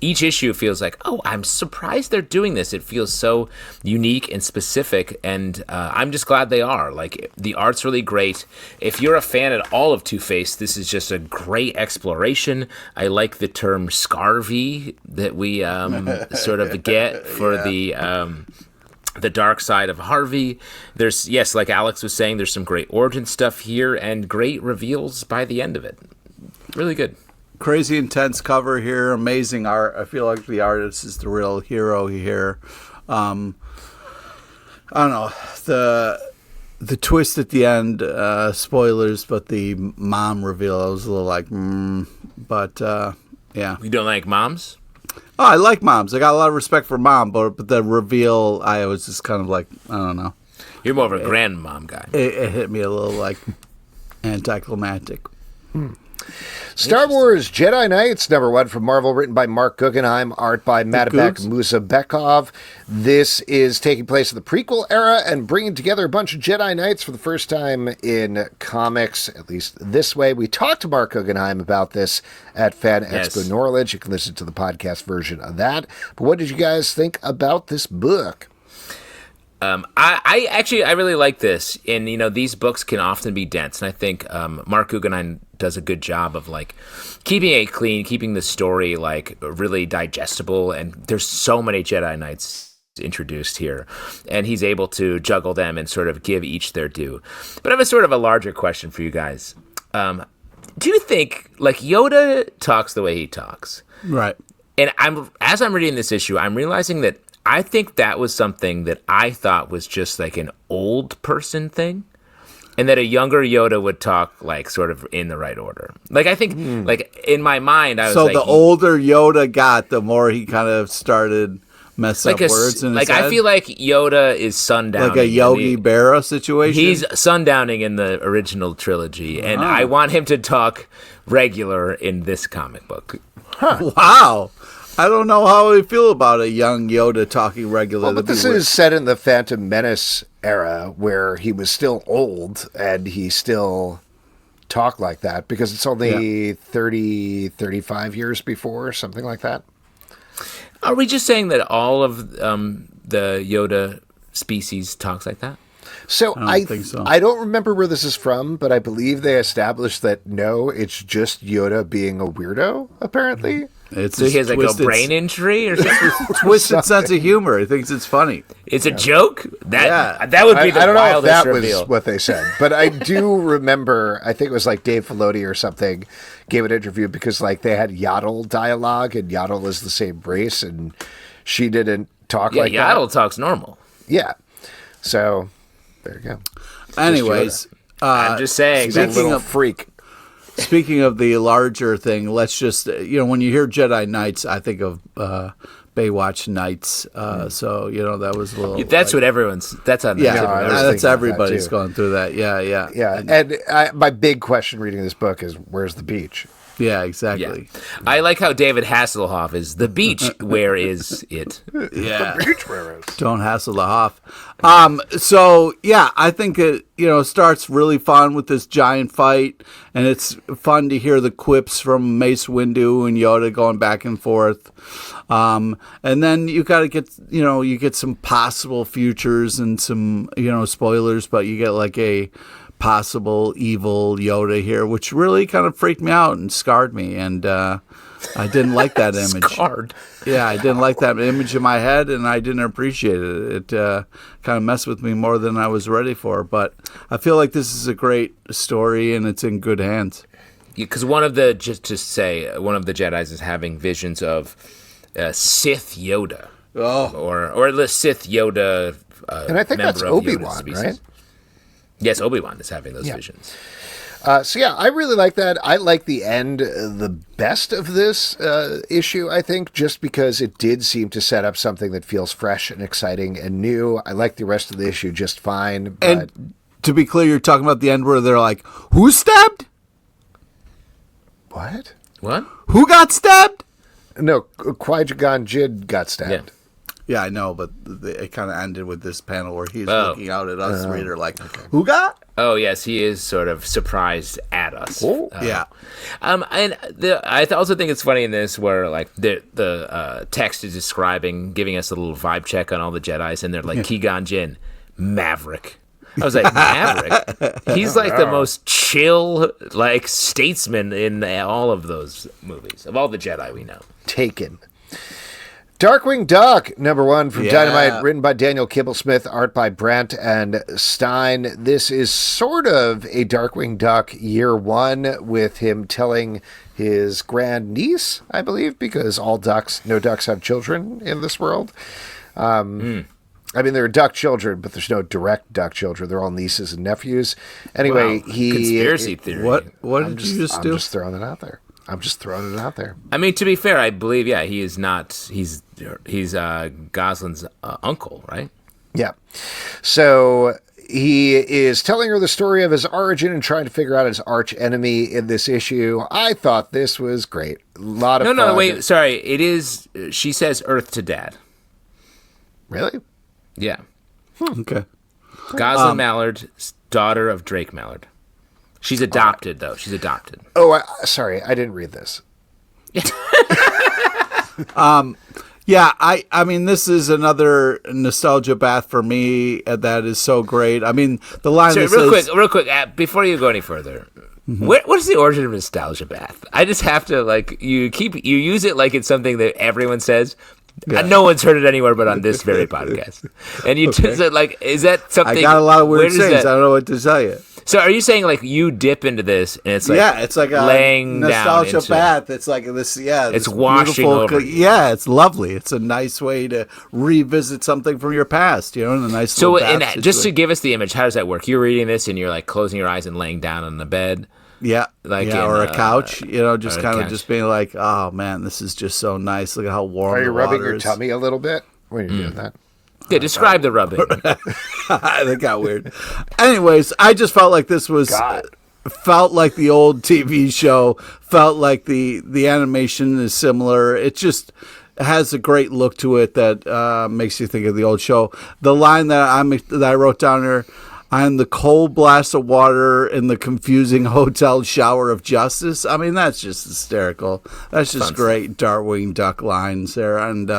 each issue feels like, oh, I'm surprised they're doing this. It feels so unique and specific, and I'm just glad they are. Like, the art's really great. If you're a fan at all of Two-Face, this is just a great exploration. I like the term scarvy that we sort of get for the the dark side of Harvey. There's, yes, like Alex was saying, there's some great origin stuff here and great reveals by the end of it. Really good. Crazy intense cover here. Amazing art. I feel like the artist is the real hero here. I don't know. The twist at the end, spoilers, but the mom reveal, I was a little like, but yeah. You don't like moms? Oh, I like moms. I got a lot of respect for mom, but the reveal, I was just kind of like, I don't know. You're more of a grandmom guy. It hit me a little like anticlimactic. Star Wars Jedi Knights, #1 from Marvel, written by Mark Guggenheim, art by Matabek Musabekov. This is taking place in the prequel era and bringing together a bunch of Jedi Knights for the first time in comics, at least this way. We talked to Mark Guggenheim about this at Fan Expo Norwich. You can listen to the podcast version of that. But what did you guys think about this book? I really like this, and these books can often be dense, and I think Mark Guggenheim does a good job of like keeping it clean, keeping the story like really digestible, and there's so many Jedi Knights introduced here, and he's able to juggle them and sort of give each their due. But I have a sort of a larger question for you guys. Do you think like Yoda talks the way he talks? Right. And as I'm reading this issue, I'm realizing that I think that was something that I thought was just like an old person thing, and that a younger Yoda would talk like sort of in the right order. Like I think like in my mind, I was so like, the older Yoda got, the more he kind of started messing up words in his head. I feel like Yoda is sundowning. Like a Yogi Berra situation? He's sundowning in the original trilogy, and I want him to talk regular in this comic book. Huh. Wow. I don't know how I feel about a young Yoda talking regular. Well, but this is set in the Phantom Menace era where he was still old and he still talked like that because it's only 30, 35 years before, something like that. Are we just saying that all of the Yoda species talks like that? So I don't think so. I don't remember where this is from, but I believe they established that no, it's just Yoda being a weirdo, apparently. So he has like a brain injury or something? Twisted sense of humor. He thinks it's funny. It's a joke? That would be the I don't know if that reveal. was what they said, but I do remember, I think it was like Dave Filoni or something gave an interview because like they had Yaddle dialogue and Yaddle is the same race and she didn't talk like that. Yaddle talks normal. Yeah. So there you go. Anyways. I'm just saying. He's a little freak. Speaking of the larger thing, let's just, when you hear Jedi Knights, I think of Baywatch Nights. So, that was a little. That's what that's on the tip. That's everybody's going through that. Yeah. Yeah. And my big question reading this book is where's the beach? Yeah, exactly. Yeah. I like how David Hasselhoff is the beach. Where is it? Yeah. The beach where is? Don't hassle the Hoff. So yeah, I think it starts really fun with this giant fight, and it's fun to hear the quips from Mace Windu and Yoda going back and forth. And then you got to get you get some possible futures and some spoilers, but you get like a possible evil Yoda here, which really kind of freaked me out and scarred me, and I didn't like that image. Scarred. Yeah, I didn't like that image in my head, and I didn't appreciate it. It kind of messed with me more than I was ready for, but I feel like this is a great story, and it's in good hands. Because one of the Jedis is having visions of Sith Yoda. Or the Sith Yoda and I think that's Obi-Wan, right? Yes, Obi-Wan is having those visions. So yeah, I really like that. I like the end the best of this issue, I think, just because it did seem to set up something that feels fresh and exciting and new. I like the rest of the issue just fine. But... And to be clear, you're talking about the end where they're like, who stabbed? What? Who got stabbed? No, Qui-Gon Jinn got stabbed. Yeah, I know, but it kind of ended with this panel where he's looking out at us, reader, like, who got? Oh, yes, he is sort of surprised at us. Yeah. And I also think it's funny in this where, like, the text is giving us a little vibe check on all the Jedis, and they're like, Qui-Gon Jinn, Maverick. I was like, Maverick? He's like the most chill, like, statesman in all of those movies, of all the Jedi we know. Taken. Darkwing Duck, #1 from Dynamite, written by Daniel Kibblesmith, art by Brandt and Stein. This is sort of a Darkwing Duck year one with him telling his grandniece, I believe, because no ducks have children in this world. I mean, there are duck children, but there's no direct duck children. They're all nieces and nephews. Anyway, conspiracy theory. What did you just do? I'm just throwing it out there. I mean, to be fair, I believe, he is not. He's Gosling's uncle, right? Yeah. So he is telling her the story of his origin and trying to figure out his arch enemy in this issue. I thought this was great. A lot of fun. No, wait, sorry. It is. She says Earth to Dad. Really? Yeah. Okay. Gosling Mallard, daughter of Drake Mallard. She's adopted, though. She's adopted. Oh, sorry. I didn't read this. I mean, this is another nostalgia bath for me that is so great. I mean, the line real quick, before you go any further, what is the origin of nostalgia bath? I just have to, you use it like it's something that everyone says. Yeah. No one's heard it anywhere but on this very podcast. And you just said, is that something? I got a lot of weird things. I don't know what to tell you. So are you saying you dip into this and it's it's like a laying nostalgia down bath. It's like this, it's washing over. Yeah, it's lovely. It's a nice way to revisit something from your past, in a nice. So, just to give us the image, how does that work? You're reading this and you're closing your eyes and laying down on the bed. Yeah, or a couch, just kind of just being like, oh man, this is just so nice. Look at how warm. Are you rubbing your is. tummy a little bit when you're doing that? Yeah, describe the rubbing. That got weird. Anyways, I just felt like this was felt like the old TV show. Felt like the animation is similar. It just has a great look to it that makes you think of the old show. The line that I wrote down here. I'm the cold blast of water in the confusing hotel shower of justice. I mean, that's just hysterical. That's just great Darkwing Duck lines there. And,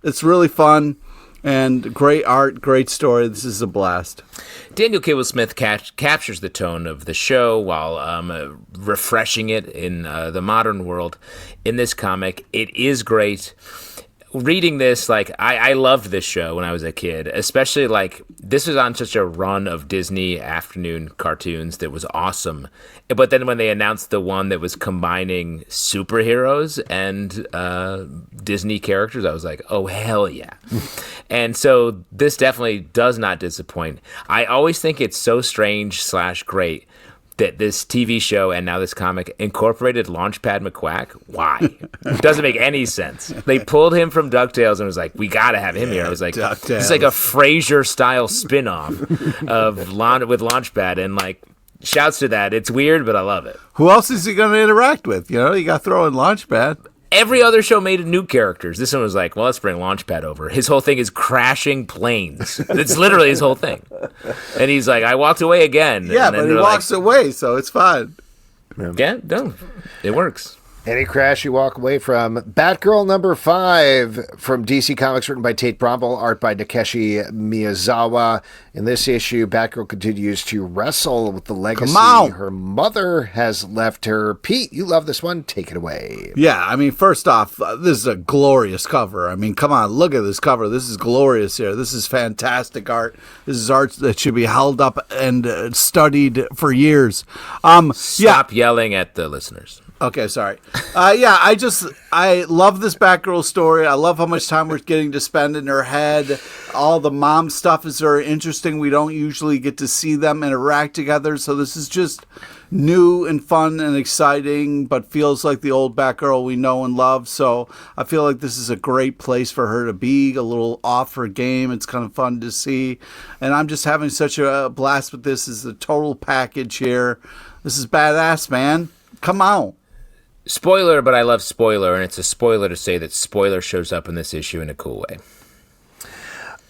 it's really fun and great art, great story. This is a blast. Daniel Kibblesmith captures the tone of the show while refreshing it in the modern world. In this comic, it is great. Reading this, I loved this show when I was a kid, especially this was on such a run of Disney afternoon cartoons that was awesome. But then when they announced the one that was combining superheroes and Disney characters, I was like, oh, hell yeah. And so this definitely does not disappoint. I always think it's so strange / great that this TV show and now this comic incorporated Launchpad McQuack. Why? It doesn't make any sense. They pulled him from DuckTales and was like, we got to have him here. I was like, it's like a Frasier-style spin-off with Launchpad. And, shouts to that. It's weird, but I love it. Who else is he going to interact with? You got to throw in Launchpad. Every other show made new characters. This one was like, well, let's bring Launchpad over. His whole thing is crashing planes. It's literally his whole thing. And he's like, I walked away again. Yeah, but he walks away, so it's fine. Yeah, no, it works. Any crash you walk away from. Batgirl #5 from DC Comics, written by Tate Brombal, art by Takeshi Miyazawa. In this issue, Batgirl continues to wrestle with the legacy her mother has left her. Pete, you love this one. Take it away. Yeah, I mean, first off, this is a glorious cover. I mean, come on, look at this cover. This is glorious here. This is fantastic art. This is art that should be held up and studied for years. Stop yelling at the listeners. Okay, sorry. I love this Batgirl story. I love how much time we're getting to spend in her head. All the mom stuff is very interesting. We don't usually get to see them interact together, so this is just new and fun and exciting, but feels like the old Batgirl we know and love. So I feel like this is a great place for her to be, a little off her game. It's kind of fun to see, and I'm just having such a blast with this. This is the total package here. This is badass, man. Come on. Spoiler, but I love spoiler, and it's a spoiler to say that spoiler shows up in this issue in a cool way.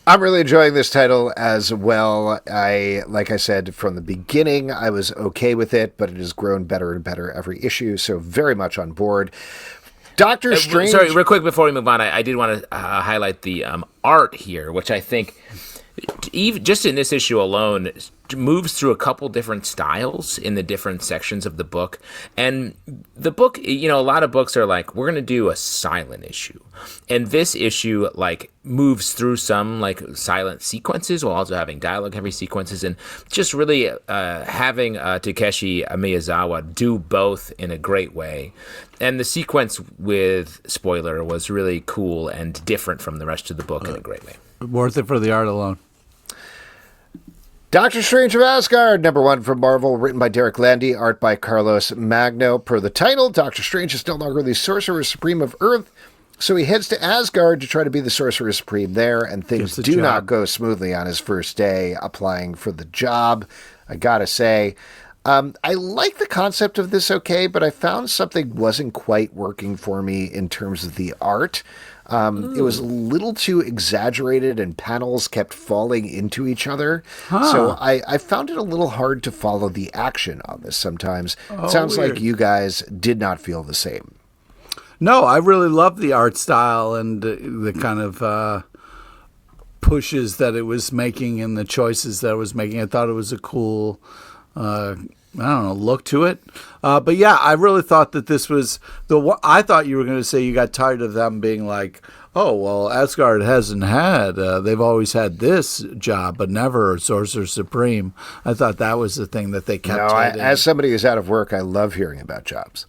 I'm really enjoying this title as well. Like I said from the beginning, I was okay with it, but it has grown better and better every issue, so very much on board. Doctor Strange... Sorry, real quick before we move on, I did want to highlight the art here, which I think... even just in this issue alone, moves through a couple different styles in the different sections of the book. And the book, a lot of books are like, we're going to do a silent issue. And this issue, like, moves through some, like, silent sequences while also having dialogue-heavy sequences. And just really having Takeshi Miyazawa do both in a great way. And the sequence with Spoiler was really cool and different from the rest of the book in a great way. Worth it for the art alone. Doctor Strange of Asgard, #1 from Marvel, written by Derek Landy, art by Carlos Magno. Per the title, Doctor Strange is no longer the Sorcerer Supreme of Earth, so he heads to Asgard to try to be the Sorcerer Supreme there, and things do not go smoothly on his first day applying for the job. I gotta say, I like the concept of this but I found something wasn't quite working for me in terms of the art. It was a little too exaggerated and panels kept falling into each other. So I found it a little hard to follow the action on this sometimes. It sounds like you guys did not feel the same. No, I really love the art style and the kind of pushes that it was making and the choices that it was making. I thought it was a cool look to it. But yeah, I really thought that this was I thought you were going to say you got tired of them being like, oh, well, Asgard hasn't had, they've always had this job, but never a Sorcerer Supreme. I thought that was the thing that they kept. No, as somebody who's out of work, I love hearing about jobs.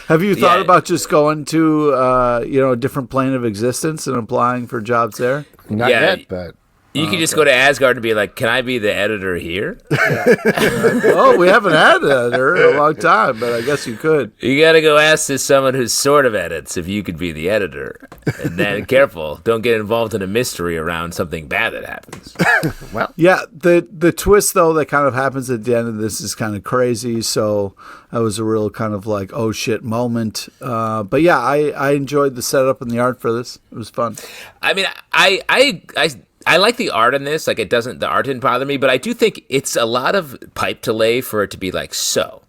Have you thought about just going to, a different plane of existence and applying for jobs there? Not yet, but... You could just go to Asgard and be like, can I be the editor here? Well, we haven't had an editor in a long time, but I guess you could. You got to go ask this someone who sort of edits if you could be the editor. And then, careful, don't get involved in a mystery around something bad that happens. Well, yeah, the twist, though, that kind of happens at the end of this is kind of crazy, so that was a real kind of like, oh, shit moment. But yeah, I enjoyed the setup and the art for this. It was fun. I mean, I like the art in this. Like, the art didn't bother me, but I do think it's a lot of pipe to lay for it to be like, so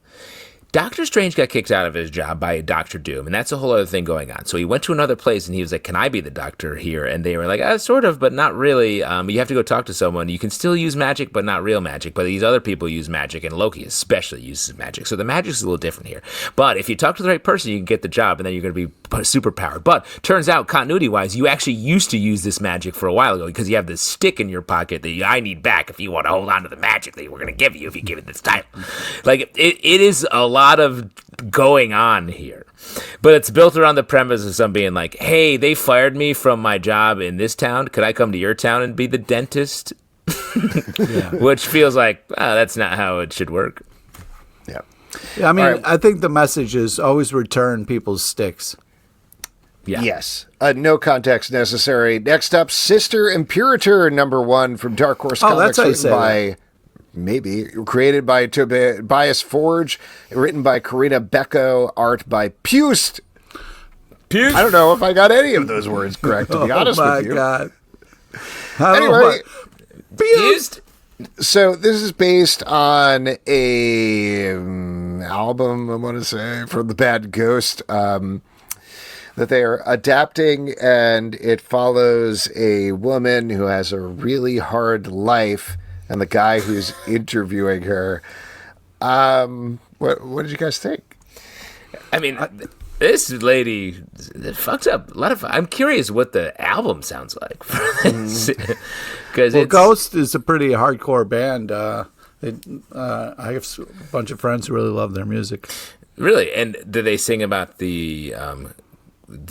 Doctor Strange got kicked out of his job by Doctor Doom, and that's a whole other thing going on. So he went to another place, and he was like, can I be the doctor here? And they were like, sort of, but not really. You have to go talk to someone. You can still use magic, but not real magic. But these other people use magic, and Loki especially uses magic. So the magic's a little different here. But if you talk to the right person, you can get the job, and then you're going to be super powered. But turns out, continuity-wise, you actually used to use this magic for a while ago because you have this stick in your pocket that I need back if you want to hold on to the magic that we're going to give you if you give it this title. Like, it is a lot of going on here, but it's built around the premise of some being like, hey, they fired me from my job in this town, could I come to your town and be the dentist? Which feels like that's not how it should work. I mean, I think the message is always return people's sticks. Yes. No context necessary. Next up, Sister Impuritor, #1 from Dark Horse Comics, written by created by Tobias Forge, written by Karina Becco, art by Pust. I don't know if I got any of those words correct, to be honest with you. Oh, my God. Anyway, Pust. So this is based on a album, I want to say, from the Bad Ghost, that they are adapting, and it follows a woman who has a really hard life and the guy who's interviewing her. What did you guys think? I mean, this lady fucks up a lot of. I'm curious what the album sounds like. Because Ghost is a pretty hardcore band. I have a bunch of friends who really love their music. Really, and do they sing about the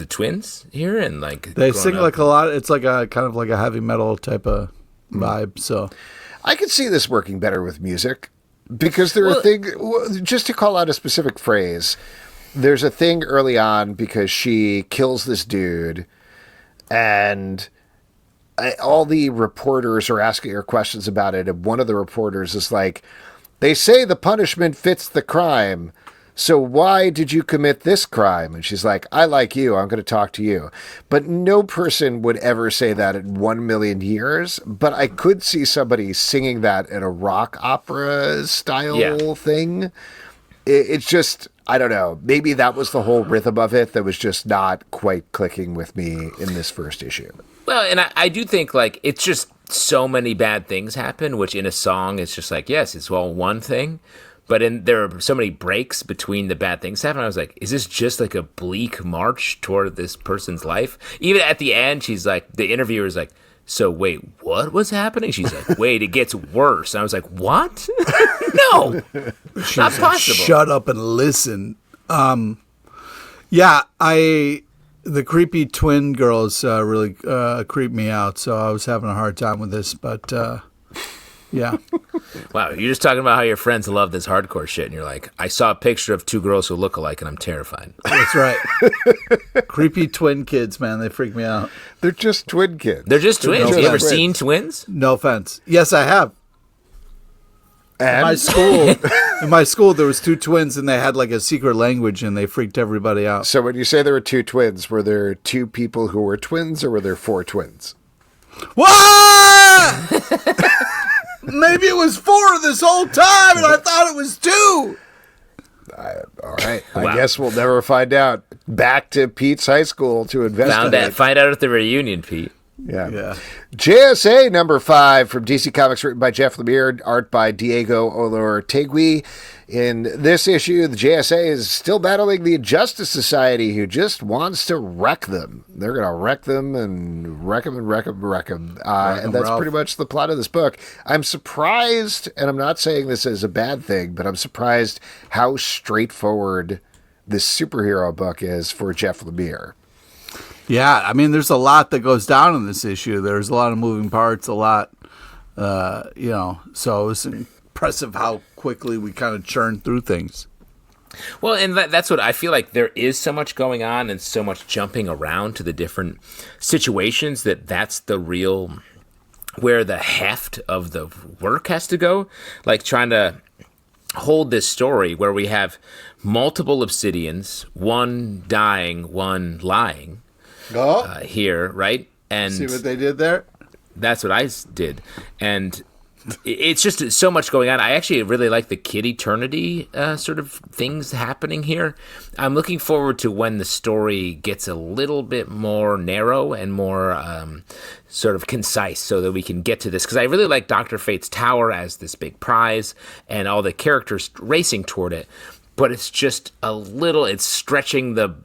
twins here and like they sing like a lot? It's like a kind of like a heavy metal type of vibe. So. I could see this working better with music because there are things, just to call out a specific phrase, there's a thing early on because she kills this dude and all the reporters are asking her questions about it. And one of the reporters is like, they say the punishment fits the crime. So why did you commit this crime? And she's like, I like you. I'm going to talk to you. But no person would ever say that in 1 million years. But I could see somebody singing that in a rock opera style thing. It's just, I don't know. Maybe that was the whole rhythm of it that was just not quite clicking with me in this first issue. Well, and I do think, like, it's just so many bad things happen, which in a song, it's just like, yes, it's all one thing. But there are so many breaks between the bad things happening. I was like, is this just like a bleak march toward this person's life? Even at the end, she's like, the interviewer is like, so wait, what was happening? She's like, wait, it gets worse. And I was like, what? No, not possible. Shut up and listen. The creepy twin girls really creep me out. So I was having a hard time with this, but yeah. Wow, you're just talking about how your friends love this hardcore shit, and you're like, I saw a picture of two girls who look alike, and I'm terrified. That's right. Creepy twin kids, man, they freak me out. They're just twin kids. They're just twins. You ever seen twins? No offense. Yes, I have. And? In my school, there was two twins, and they had like a secret language, and they freaked everybody out. So when you say there were two twins, were there two people who were twins, or were there four twins? What? Maybe it was 4 this whole time, and I thought it was 2. All right. Wow. I guess we'll never find out. Back to Pete's high school to investigate. Find out at the reunion, Pete. Yeah. JSA number 5 from DC Comics, written by Jeff Lemire, art by Diego Olortegui. In this issue, the JSA is still battling the Justice Society, who just wants to wreck them. They're going to wreck them and wreck them and wreck them and wreck them. And that's pretty much the plot of this book. I'm surprised, and I'm not saying this as a bad thing, but I'm surprised how straightforward this superhero book is for Jeff Lemire. Yeah, I mean, there's a lot that goes down in this issue. There's a lot of moving parts, a lot, so it's impressive how quickly we kind of churn through things. Well, and that's what I feel like. There is so much going on and so much jumping around to the different situations that's the real, where the heft of the work has to go. Like trying to hold this story where we have multiple Obsidians, one dying, one lying. Here, right? And see what they did there? That's what I did. And it's just so much going on. I actually really like the Kid Eternity sort of things happening here. I'm looking forward to when the story gets a little bit more narrow and more sort of concise so that we can get to this. Because I really like Dr. Fate's Tower as this big prize and all the characters racing toward it. But it's just it's stretching the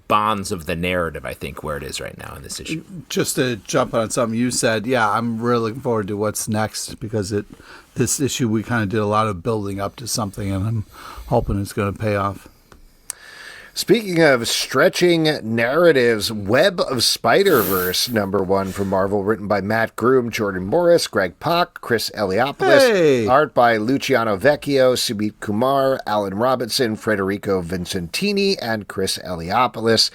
bonds of the narrative, I think, where it is right now in this issue. Just to jump on something you said, I'm really looking forward to what's next, because this issue we kind of did a lot of building up to something, and I'm hoping it's going to pay off. Speaking of stretching narratives, Web of Spider-Verse #1 from Marvel, written by Matt Groom, Jordan Morris, Greg Pak, Chris Eliopoulos, art by Luciano Vecchio, Sumit Kumar, Alan Robinson, Federico Vincentini, and Chris Eliopoulos.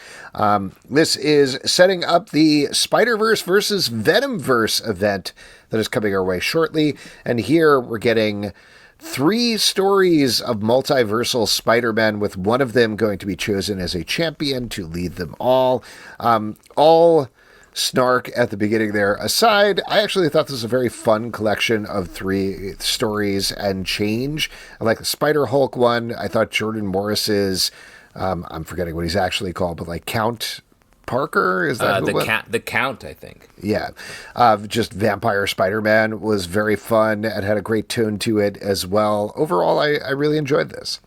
This is setting up the Spider-Verse versus Venomverse event that is coming our way shortly, and here we're getting 3 stories of multiversal Spider-Man, with one of them going to be chosen as a champion to lead them all. All snark at the beginning there aside, I actually thought this was a very fun collection of 3 stories and change. I like the Spider-Hulk one. I thought Jordan Morris's, I'm forgetting what he's actually called, but like Count Parker, is that the Count, I think. Yeah. Just Vampire Spider-Man was very fun and had a great tone to it as well. Overall, I really enjoyed this.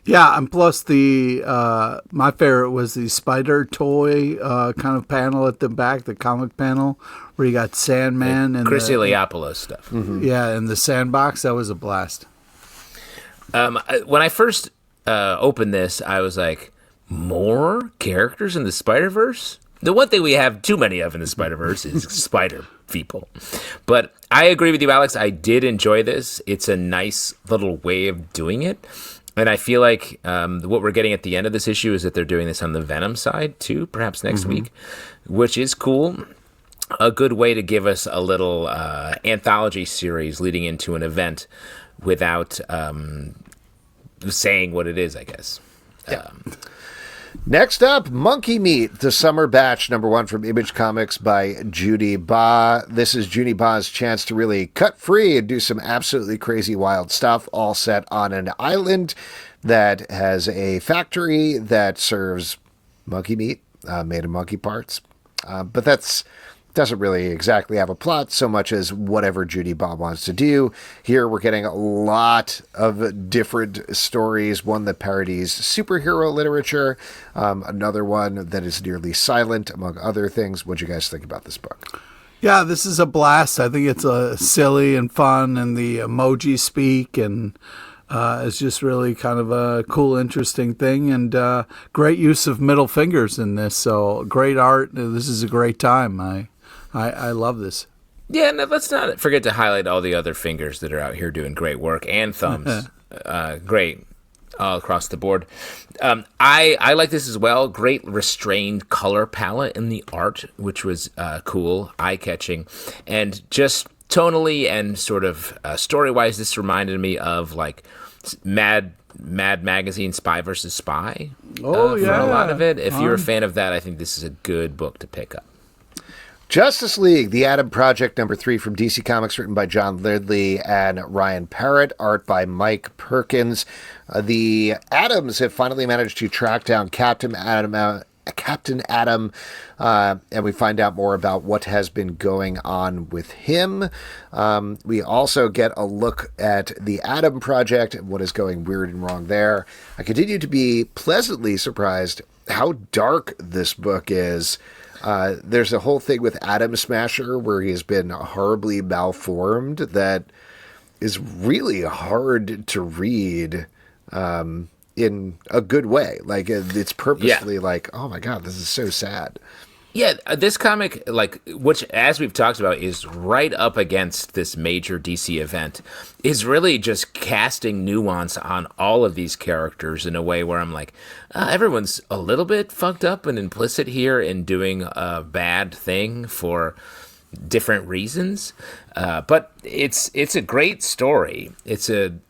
Yeah, and plus my favorite was the Spider toy kind of panel at the back, the comic panel, where you got Sandman and Chris Eliopoulos stuff. Mm-hmm. Yeah, and the sandbox. That was a blast. When I first opened this, I was like, more characters in the Spider-Verse? The one thing we have too many of in the Spider-Verse is spider people. But I agree with you, Alex. I did enjoy this. It's a nice little way of doing it. And I feel like what we're getting at the end of this issue is that they're doing this on the Venom side, too, perhaps next week, which is cool. A good way to give us a little anthology series leading into an event without saying what it is, I guess. Yeah. Next up, Monkey Meat, the summer batch, #1 from Image Comics by Judy Ba. This is Judy Ba's chance to really cut free and do some absolutely crazy wild stuff, all set on an island that has a factory that serves monkey meat made of monkey parts. But that's doesn't really exactly have a plot so much as whatever Judy Baum wants to do. Here we're getting a lot of different stories, one that parodies superhero literature, another one that is nearly silent, among other things. What do you guys think about this book? Yeah, this is a blast. I think it's silly and fun, and the emoji speak, and it's just really kind of a cool, interesting thing, and great use of middle fingers in this. So great art. This is a great time. I love this. Yeah, no, let's not forget to highlight all the other fingers that are out here doing great work, and thumbs. Great all across the board. I like this as well. Great restrained color palette in the art, which was cool, eye-catching. And just tonally and sort of story-wise, this reminded me of like Mad Magazine Spy versus Spy. Oh, yeah. For a lot of it. If you're a fan of that, I think this is a good book to pick up. Justice League, The Atom Project, #3 from DC Comics, written by John Ridley and Ryan Parrott, art by Mike Perkins. The Atoms have finally managed to track down Captain Atom, and we find out more about what has been going on with him. We also get a look at the Atom Project and what is going weird and wrong there. I continue to be pleasantly surprised how dark this book is. There's a whole thing with Atom Smasher where he has been horribly malformed that is really hard to read in a good way. Like, it's purposely like, oh my God, this is so sad. Yeah, this comic, like, which, as we've talked about, is right up against this major DC event, is really just casting nuance on all of these characters in a way where I'm like, everyone's a little bit fucked up and implicit here in doing a bad thing for different reasons. But it's a great story. I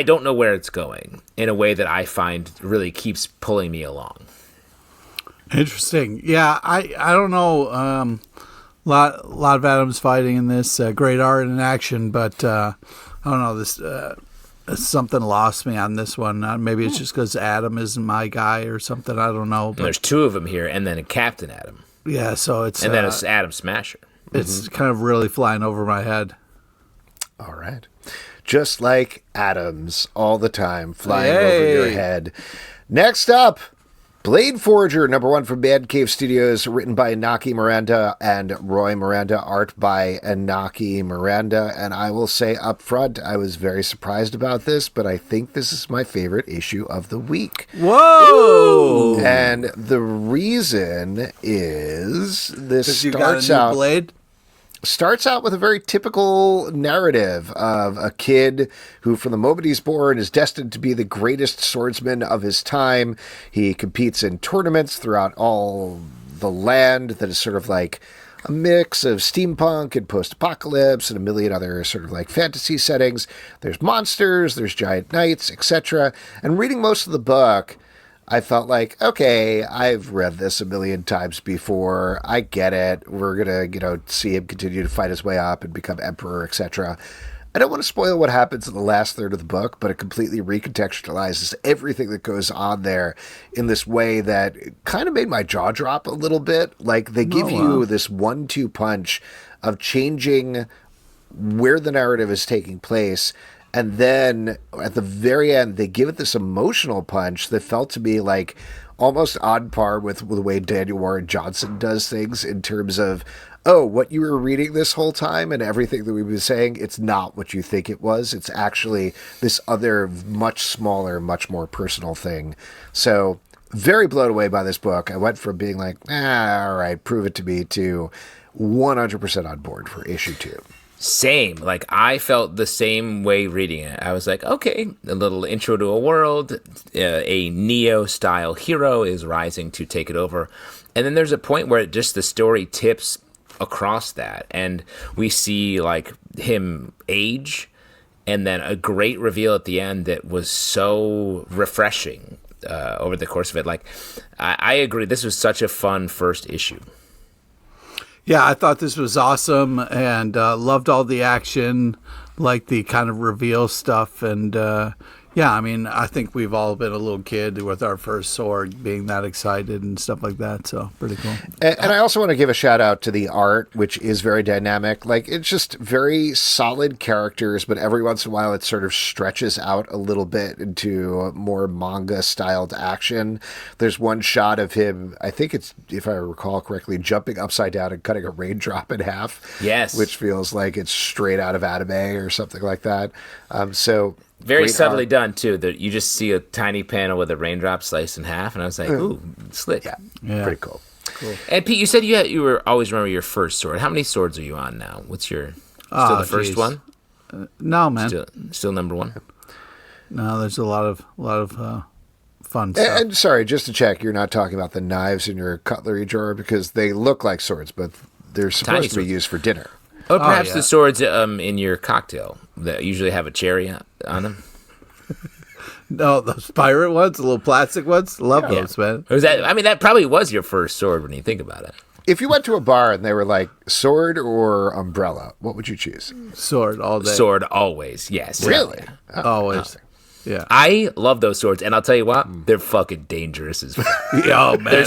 don't know where it's going in a way that I find really keeps pulling me along. Interesting. Yeah, I don't know. Lot of Atoms fighting in this. Great art and action, but I don't know. This something lost me on this one. Maybe it's just because Atom isn't my guy or something. I don't know. But there's two of them here, and then a Captain Atom. Yeah, so it's and then it's Atom Smasher. It's kind of really flying over my head. All right, just like atoms all the time flying over your head. Next up, Blade Forger, #1 from Bad Cave Studios, written by Inaki Miranda and Roy Miranda, art by Inaki Miranda. And I will say up front, I was very surprised about this, but I think this is my favorite issue of the week. Whoa! And the reason is this starts out with a very typical narrative of a kid who, from the moment he's born, is destined to be the greatest swordsman of his time. He competes in tournaments throughout all the land that is sort of like a mix of steampunk and post-apocalypse and a million other sort of like fantasy settings. There's monsters, there's giant knights, etc. And reading most of the book, I felt like, okay, I've read this a million times before. I get it. We're going to, see him continue to fight his way up and become emperor, etc. I don't want to spoil what happens in the last third of the book, but it completely recontextualizes everything that goes on there in this way that kind of made my jaw drop a little bit. Like, they give you this 1-2 punch of changing where the narrative is taking place. And then at the very end, they give it this emotional punch that felt to me like almost on par with the way Daniel Warren Johnson does things in terms of, oh, what you were reading this whole time and everything that we've been saying, it's not what you think it was. It's actually this other much smaller, much more personal thing. So very blown away by this book. I went from being like, all right, prove it to me, to 100% on board for issue 2. Same. Like, I felt the same way reading it. I was like, okay, a little intro to a world. A Neo-style hero is rising to take it over. And then there's a point where the story tips across that. And we see, like, him age. And then a great reveal at the end that was so refreshing over the course of it. Like, I agree. This was such a fun first issue. Yeah, I thought this was awesome and loved all the action, like the kind of reveal stuff. And Yeah, I mean, I think we've all been a little kid with our first sword, being that excited and stuff like that. So pretty cool. And I also want to give a shout out to the art, which is very dynamic. Like, it's just very solid characters, but every once in a while it sort of stretches out a little bit into more manga-styled action. There's one shot of him, I think it's, if I recall correctly, jumping upside down and cutting a raindrop in half. Yes. Which feels like it's straight out of anime or something like that. Very subtly done, too. That you just see a tiny panel with a raindrop sliced in half, and I was like, ooh, slick. Yeah, pretty cool. And Pete, you said you were always remember your first sword. How many swords are you on now? What's your still the first one? No, man. Still number one? No, there's a lot of fun stuff. And sorry, just to check, you're not talking about the knives in your cutlery drawer, because they look like swords, but they're supposed to be used for dinner. Or perhaps the swords in your cocktail that usually have a cherry on them. No, those pirate ones, the little plastic ones. Love those, man. Was that? I mean, that probably was your first sword when you think about it. If you went to a bar and they were like, sword or umbrella, what would you choose? Sword all day. Sword always, yes. Really? Always. Yeah. I love those swords, and I'll tell you what, they're fucking dangerous as well. Oh, man.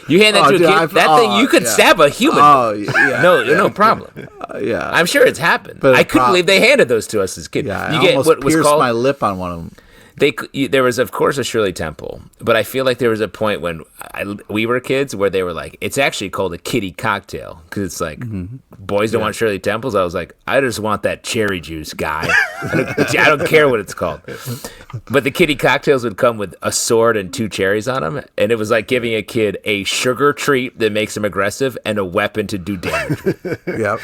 You hand that to a kid, that thing, you could stab a human. Oh, yeah. No problem. Yeah. I'm sure it's happened. But I couldn't believe they handed those to us as kids. Yeah, you I get almost what was pierced called my lip on one of them. There was, of course, a Shirley Temple, but I feel like there was a point when we were kids where they were like, it's actually called a kiddie cocktail, because it's like, boys don't want Shirley Temples. I was like, I just want that cherry juice, guy. I don't care what it's called. But the kiddie cocktails would come with a sword and 2 cherries on them, and it was like giving a kid a sugar treat that makes him aggressive and a weapon to do damage. Yep.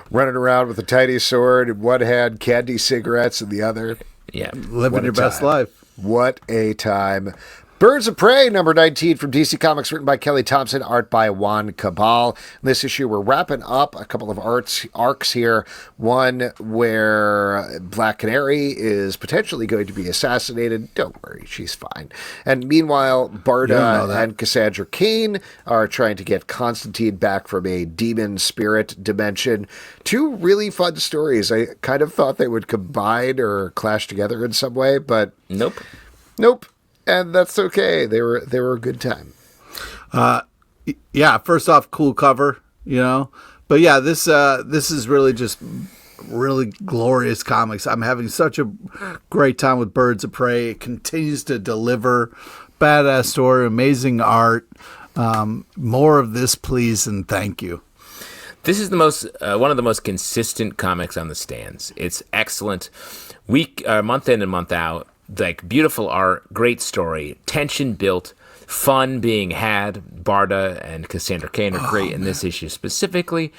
Running around with a tiny sword in one hand, candy cigarettes in the other. Yeah. Living your best life. What a time. Birds of Prey, number 19 from DC Comics, written by Kelly Thompson, art by Juan Cabal. In this issue, we're wrapping up a couple of arcs here. One where Black Canary is potentially going to be assassinated. Don't worry, she's fine. And meanwhile, Barda and Cassandra Cain are trying to get Constantine back from a demon spirit dimension. 2 really fun stories. I kind of thought they would combine or clash together in some way, but Nope. And that's okay. They were a good time. Yeah, first off, cool cover, But yeah, this is really just really glorious comics. I'm having such a great time with Birds of Prey. It continues to deliver. Badass story, amazing art. More of this, please, and thank you. This is the most one of the most consistent comics on the stands. It's excellent, month in and month out. Like, beautiful art, great story, tension built, fun being had. Barda and Cassandra Cain are great in this issue specifically,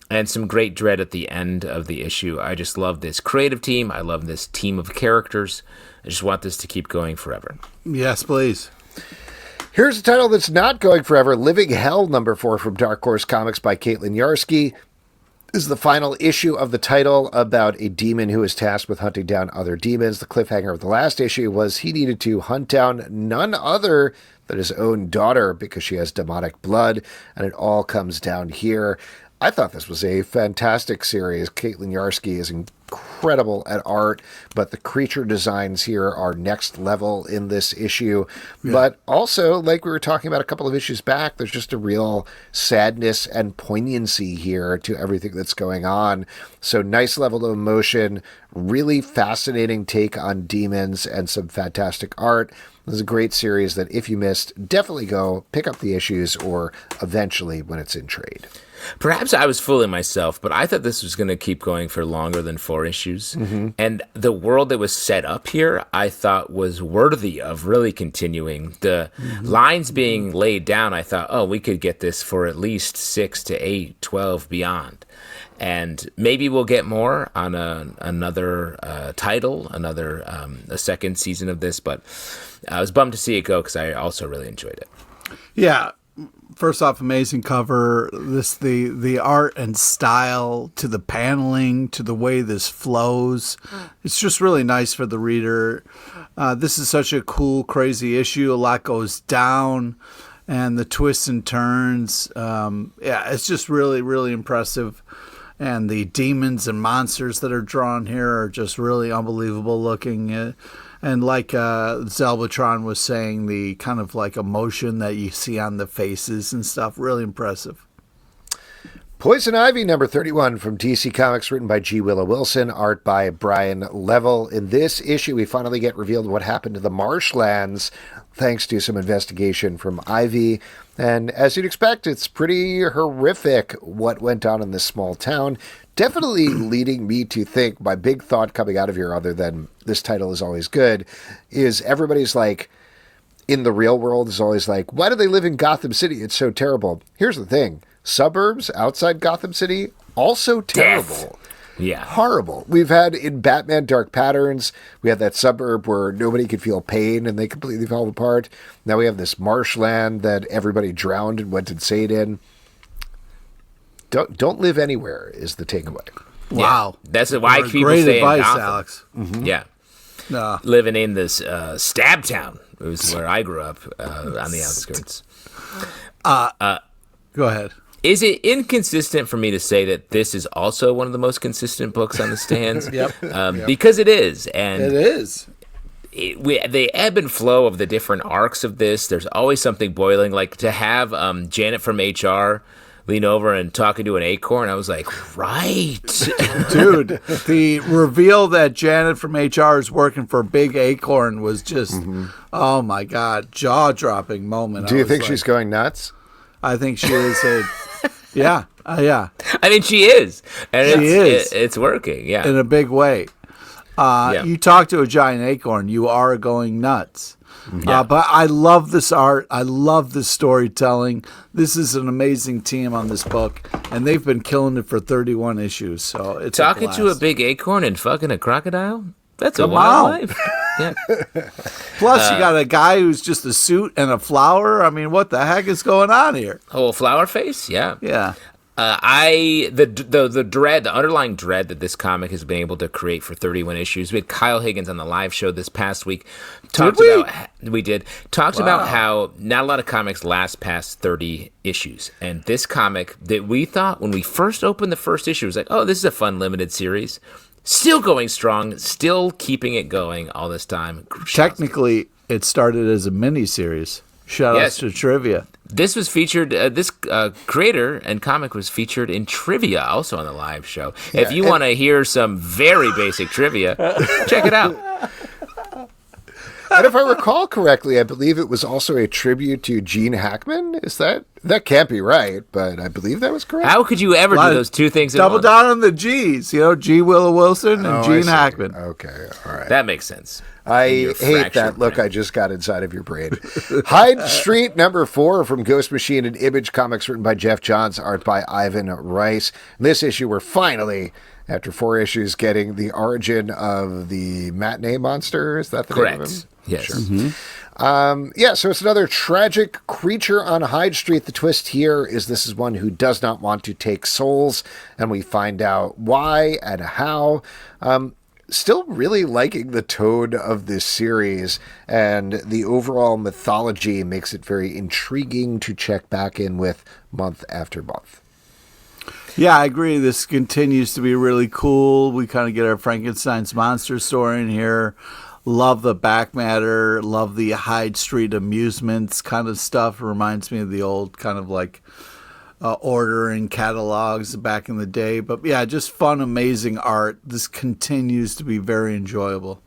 and some great dread at the end of the issue. I just love this creative team. I love this team of characters. I just want this to keep going forever. Yes, please. Here's a title that's not going forever. Living Hell, number 4 from Dark Horse Comics by Caitlin Yarsky. This is the final issue of the title about a demon who is tasked with hunting down other demons. The cliffhanger of the last issue was he needed to hunt down none other than his own daughter because she has demonic blood, and it all comes down here. I thought this was a fantastic series. Caitlin Yarsky is incredible at art, but the creature designs here are next level in this issue. Yeah. But also, like we were talking about a couple of issues back, there's just a real sadness and poignancy here to everything that's going on. So nice level of emotion, really fascinating take on demons, and some fantastic art. This is a great series that if you missed, definitely go pick up the issues or eventually when it's in trade. Perhaps I was fooling myself, but I thought this was going to keep going for longer than 4 issues. Mm-hmm. And the world that was set up here, I thought was worthy of really continuing. The lines being laid down, I thought, we could get this for at least 6 to 8, 12 beyond. And maybe we'll get more on another title, a second season of this. But I was bummed to see it go because I also really enjoyed it. Yeah. First off, amazing cover. The art and style, to the paneling, to the way this flows. It's just really nice for the reader. This is such a cool, crazy issue. A lot goes down, and the twists and turns. It's just really, really impressive. And the demons and monsters that are drawn here are just really unbelievable looking. And like Zelbatron was saying, the kind of like emotion that you see on the faces and stuff, really impressive. Poison Ivy, number 31 from DC Comics, written by G. Willow Wilson, art by Brian Level. In this issue, we finally get revealed what happened to the marshlands, thanks to some investigation from Ivy. And as you'd expect, it's pretty horrific what went on in this small town. Definitely leading me to think, my big thought coming out of here, other than this title is always good, is everybody's like, in the real world is always like, why do they live in Gotham City? It's so terrible. Here's the thing. Suburbs outside Gotham City, also terrible. Death. Yeah. Horrible. We've had in Batman Dark Patterns, we had that suburb where nobody could feel pain and they completely fell apart. Now we have this marshland that everybody drowned and went insane in. Don't live anywhere is the takeaway. Wow. Yeah. That's why people great stay advice, in Gotham. Alex. Mm-hmm. Yeah. Living in this Stab Town. It was where I grew up on the outskirts. Go ahead. Is it inconsistent for me to say that this is also one of the most consistent books on the stands? Yep. Because it is. And it is. The ebb and flow of the different arcs of this, there's always something boiling. Like to have Janet from HR lean over and talking to an acorn, I was like, right. Dude, the reveal that Janet from HR is working for Big Acorn was just, oh my God, jaw-dropping moment. Do you think she's going nuts? I think she is yeah. I mean, she is. And it's working, yeah. In a big way. You talk to a giant acorn, you are going nuts. Yeah. But I love this art. I love this storytelling. This is an amazing team on this book, and they've been killing it for 31 issues. So it's talking to a big acorn and fucking a crocodile. That's a wild life. Yeah. Plus, you got a guy who's just a suit and a flower. I mean, what the heck is going on here? Oh, flower face. Yeah. Yeah. The underlying dread that this comic has been able to create for 31 issues. We had Kyle Higgins on the live show this past week. Talked about how not a lot of comics last past 30 issues, and this comic that we thought when we first opened the first issue was like, oh, this is a fun limited series. Still going strong, still keeping it going all this time. Technically, it started as a mini-series. Shout outs to Trivia. This was featured, this creator and comic was featured in Trivia, also on the live show. Yeah, if you want to hear some very basic trivia, check it out. And if I recall correctly, I believe it was also a tribute to Gene Hackman. Is that can't be right, but I believe that was correct. How could you ever do those two things at once? Double down on the G's, G. Willow Wilson and Gene Hackman. Okay, all right. That makes sense. I hate that look I just got inside of your brain. Hyde Street, number 4 from Ghost Machine and Image Comics, written by Jeff Johns, art by Ivan Rice. In this issue, we're finally, after 4 issues, getting the origin of the matinee monster. Is that the name of him? Yes. Sure. So it's another tragic creature on Hyde Street. The twist here is this is one who does not want to take souls, and we find out why and how. Still really liking the tone of this series, and the overall mythology makes it very intriguing to check back in with month after month. Yeah, I agree. This continues to be really cool. We kind of get our Frankenstein's monster story in here. Love the back matter. Love the Hyde Street amusements kind of stuff. It reminds me of the old kind of like ordering catalogs back in the day. But yeah, just fun, amazing art. This continues to be very enjoyable.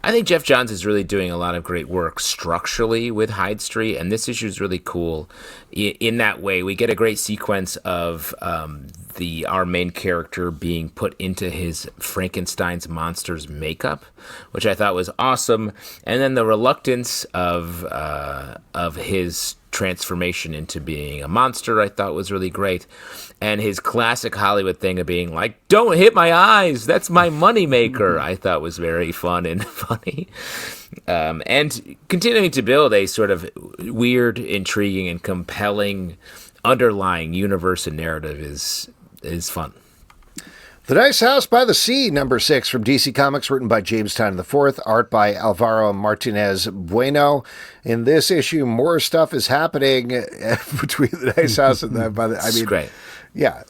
I think Jeff Johns is really doing a lot of great work structurally with Hyde Street, and this issue is really cool in that way. We get a great sequence of our main character being put into his Frankenstein's monster's makeup, which I thought was awesome, and then the reluctance of his transformation into being a monster I thought was really great, and his classic Hollywood thing of being like, don't hit my eyes, that's my moneymaker, I thought was very fun and funny. And continuing to build a sort of weird, intriguing, and compelling underlying universe and narrative is fun. The Nice House by the Sea, number 6 from DC Comics, written by James Tynion IV, art by Alvaro Martinez Bueno. In this issue, more stuff is happening between the Nice House and the. Great. Yeah.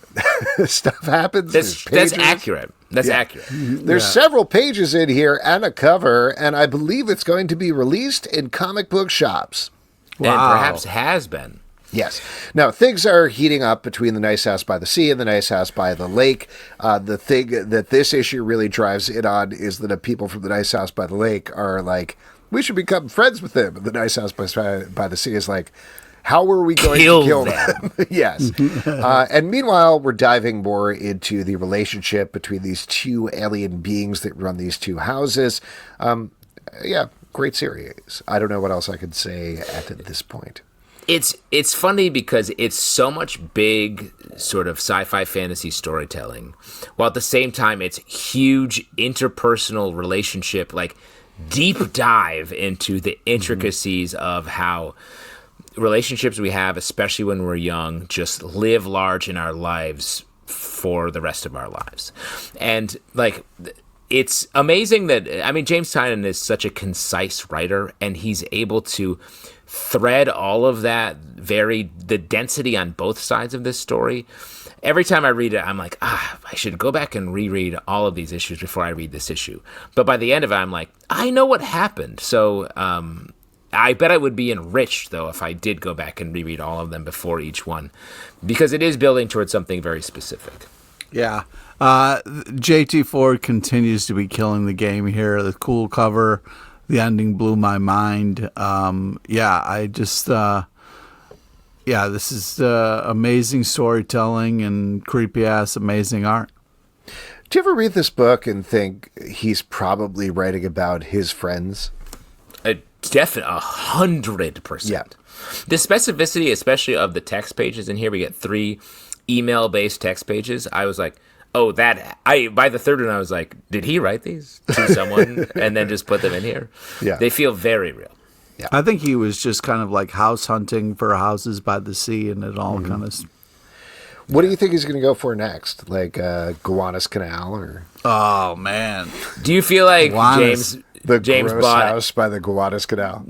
Stuff happens. That's accurate. That's accurate. There's several pages in here and a cover, and I believe it's going to be released in comic book shops. Wow. And perhaps has been. Yes. Now, things are heating up between the Nice House by the Sea and the Nice House by the Lake. The thing that this issue really drives it on is that the people from the Nice House by the Lake are like, we should become friends with them. And the Nice House by the Sea is like, how are we going to kill them? Yes. And meanwhile, we're diving more into the relationship between these two alien beings that run these two houses. Great series. I don't know what else I could say at this point. It's funny because it's so much big sort of sci-fi fantasy storytelling, while at the same time it's huge interpersonal relationship, like deep dive into the intricacies of how relationships we have, especially when we're young, just live large in our lives for the rest of our lives. And like, it's amazing that, I mean, James Tynion is such a concise writer, and he's able to thread all of that the density on both sides of this story. Every time I read it, I'm like, I should go back and reread all of these issues before I read this issue. But by the end of it, I'm like, I know what happened. So I bet I would be enriched, though, if I did go back and reread all of them before each one, because it is building towards something very specific. Yeah. JT Ford continues to be killing the game here. The cool cover. The ending blew my mind. This is amazing storytelling and creepy-ass amazing art. Do you ever read this book and think he's probably writing about his friends? Definitely, 100%. Yeah. The specificity, especially of the text pages in here, we get 3 email-based text pages. I was like, by the third one, I was like, did he write these to someone and then just put them in here? Yeah. They feel very real. Yeah. I think he was just kind of like house hunting for houses by the sea, and it all kind of... What do you think he's going to go for next? Like Gowanus Canal? Or? Oh, man. Do you feel like Gowanus, James gross bought... house by the Gowanus Canal?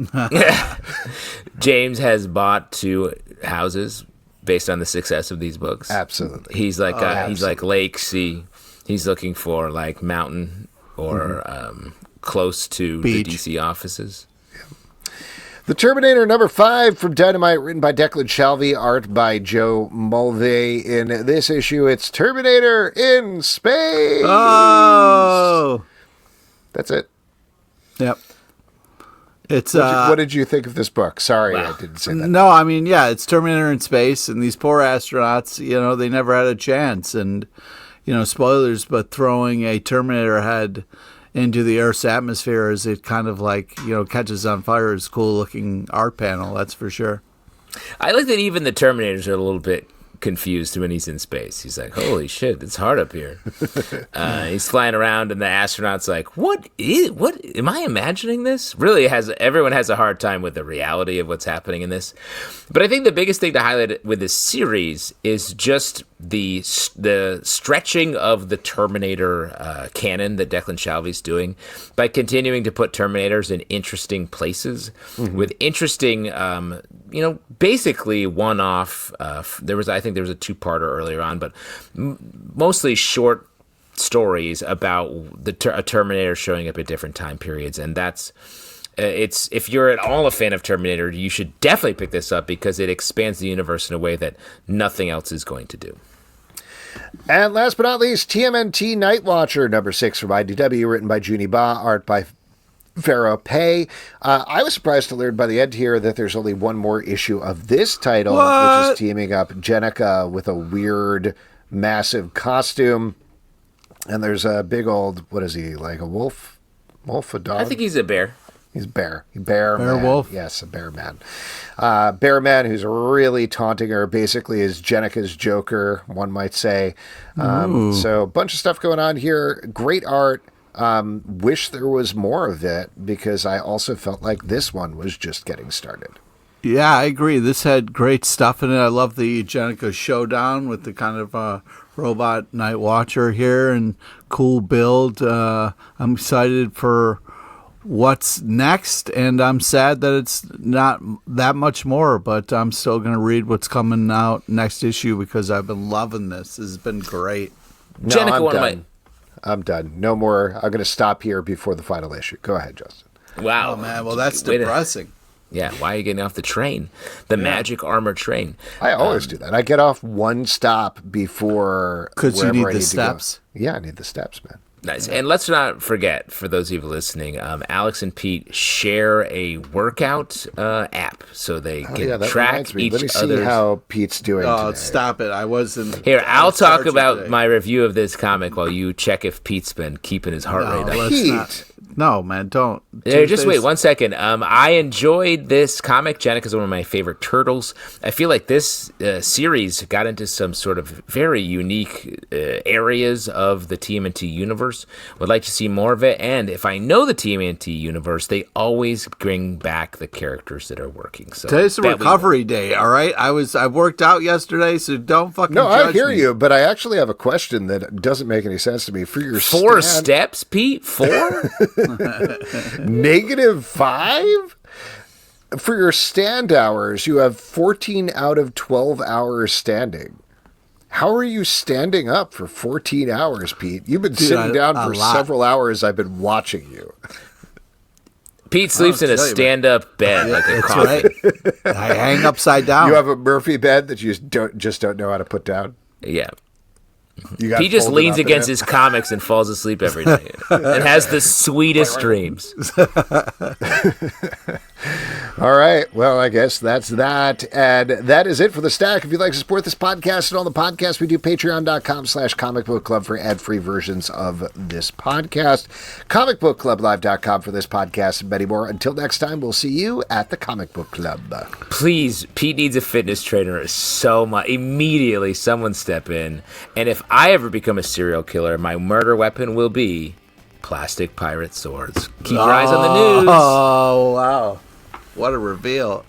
James has bought 2 houses based on the success of these books. Absolutely. He's like he's like lake, sea. He's looking for like mountain or close to beach. The DC offices. The Terminator number 5 from Dynamite, written by Declan Shalvey, art by Joe Mulvey. In this issue, it's Terminator in space. Oh, that's it. Yep. It's what did you think of this book? Sorry, I didn't say that. No, I mean, yeah, it's Terminator in space, and these poor astronauts, they never had a chance. And, spoilers, but throwing a Terminator head into the Earth's atmosphere as it kind of like, catches on fire is a cool-looking art panel, that's for sure. I like that even the Terminators are a little bit confused when he's in space. He's like, holy shit, it's hard up here. He's flying around, and the astronaut's like, what am I imagining this? Really, everyone has a hard time with the reality of what's happening in this. But I think the biggest thing to highlight with this series is just the stretching of the Terminator canon that Declan Shalvey's doing by continuing to put Terminators in interesting places with interesting, basically one-off. I think there was a 2-parter earlier on, but mostly short stories about a Terminator showing up at different time periods, and that's. If you're at all a fan of Terminator, you should definitely pick this up because it expands the universe in a way that nothing else is going to do. And last but not least, TMNT Night Watcher, number 6 from IDW, written by Junie Ba, art by Vera Pei. I was surprised to learn by the end here that there's only one more issue of this title, which is teaming up Jenica with a weird, massive costume. And there's a big old, what is he, like a wolf? Wolf, a dog? I think he's a bear. He's bear. Bear man. Wolf? Yes, a bear man. Bear man who's really taunting her, basically is Jenica's Joker, one might say. So a bunch of stuff going on here. Great art. Wish there was more of it because I also felt like this one was just getting started. Yeah, I agree. This had great stuff in it. I love the Jenica showdown with the kind of robot Night Watcher here and cool build. I'm excited for what's next, and I'm sad that it's not that much more, but I'm still going to read what's coming out next issue because I've been loving this. This has been great. No, Jenica, I'm done. No more. I'm going to stop here before the final issue. Go ahead, Justin. Wow. Oh, man. Well, that's depressing. Yeah, why are you getting off the train? The magic armor train. I always do that. I get off one stop before because you need the steps. Yeah, I need the steps, man. Nice. And let's not forget, for those of you listening, Alex and Pete share a workout app so they can track each other. Let me see how Pete's doing today. Stop it. I wasn't. Here, I'll talk about my review of this comic while you check if Pete's been keeping his heart rate up. Pete. No, man, don't. Just wait 1 second. I enjoyed this comic. Jenica's one of my favorite turtles. I feel like this series got into some sort of very unique areas of the TMNT universe. Would like to see more of it. And if I know the TMNT universe, they always bring back the characters that are working. So today's a recovery day, all right? I worked out yesterday, so don't fucking judge I hear you, but I actually have a question that doesn't make any sense to me. For your 4 steps, Pete? 4? -5? For your stand hours, you have 14 out of 12 hours standing. How are you standing up for 14 hours, Pete? You've been sitting down for several hours. I've been watching you. Pete sleeps in a stand-up bed like a coffin. Right. I hang upside down. You have a Murphy bed that you just don't know how to put down? Yeah. He just leans against his comics and falls asleep every night and has the sweetest dreams. All right. Well, I guess that's that. And that is it for the stack. If you'd like to support this podcast and all the podcasts we do, patreon.com/comicbookclub for ad-free versions of this podcast. Comicbookclublive.com for this podcast and many more. Until next time, we'll see you at the Comic Book Club. Please, Pete needs a fitness trainer so much. Immediately, someone step in. And if I ever become a serial killer, my murder weapon will be plastic pirate swords. Keep your eyes on the news. Oh, wow. What a reveal.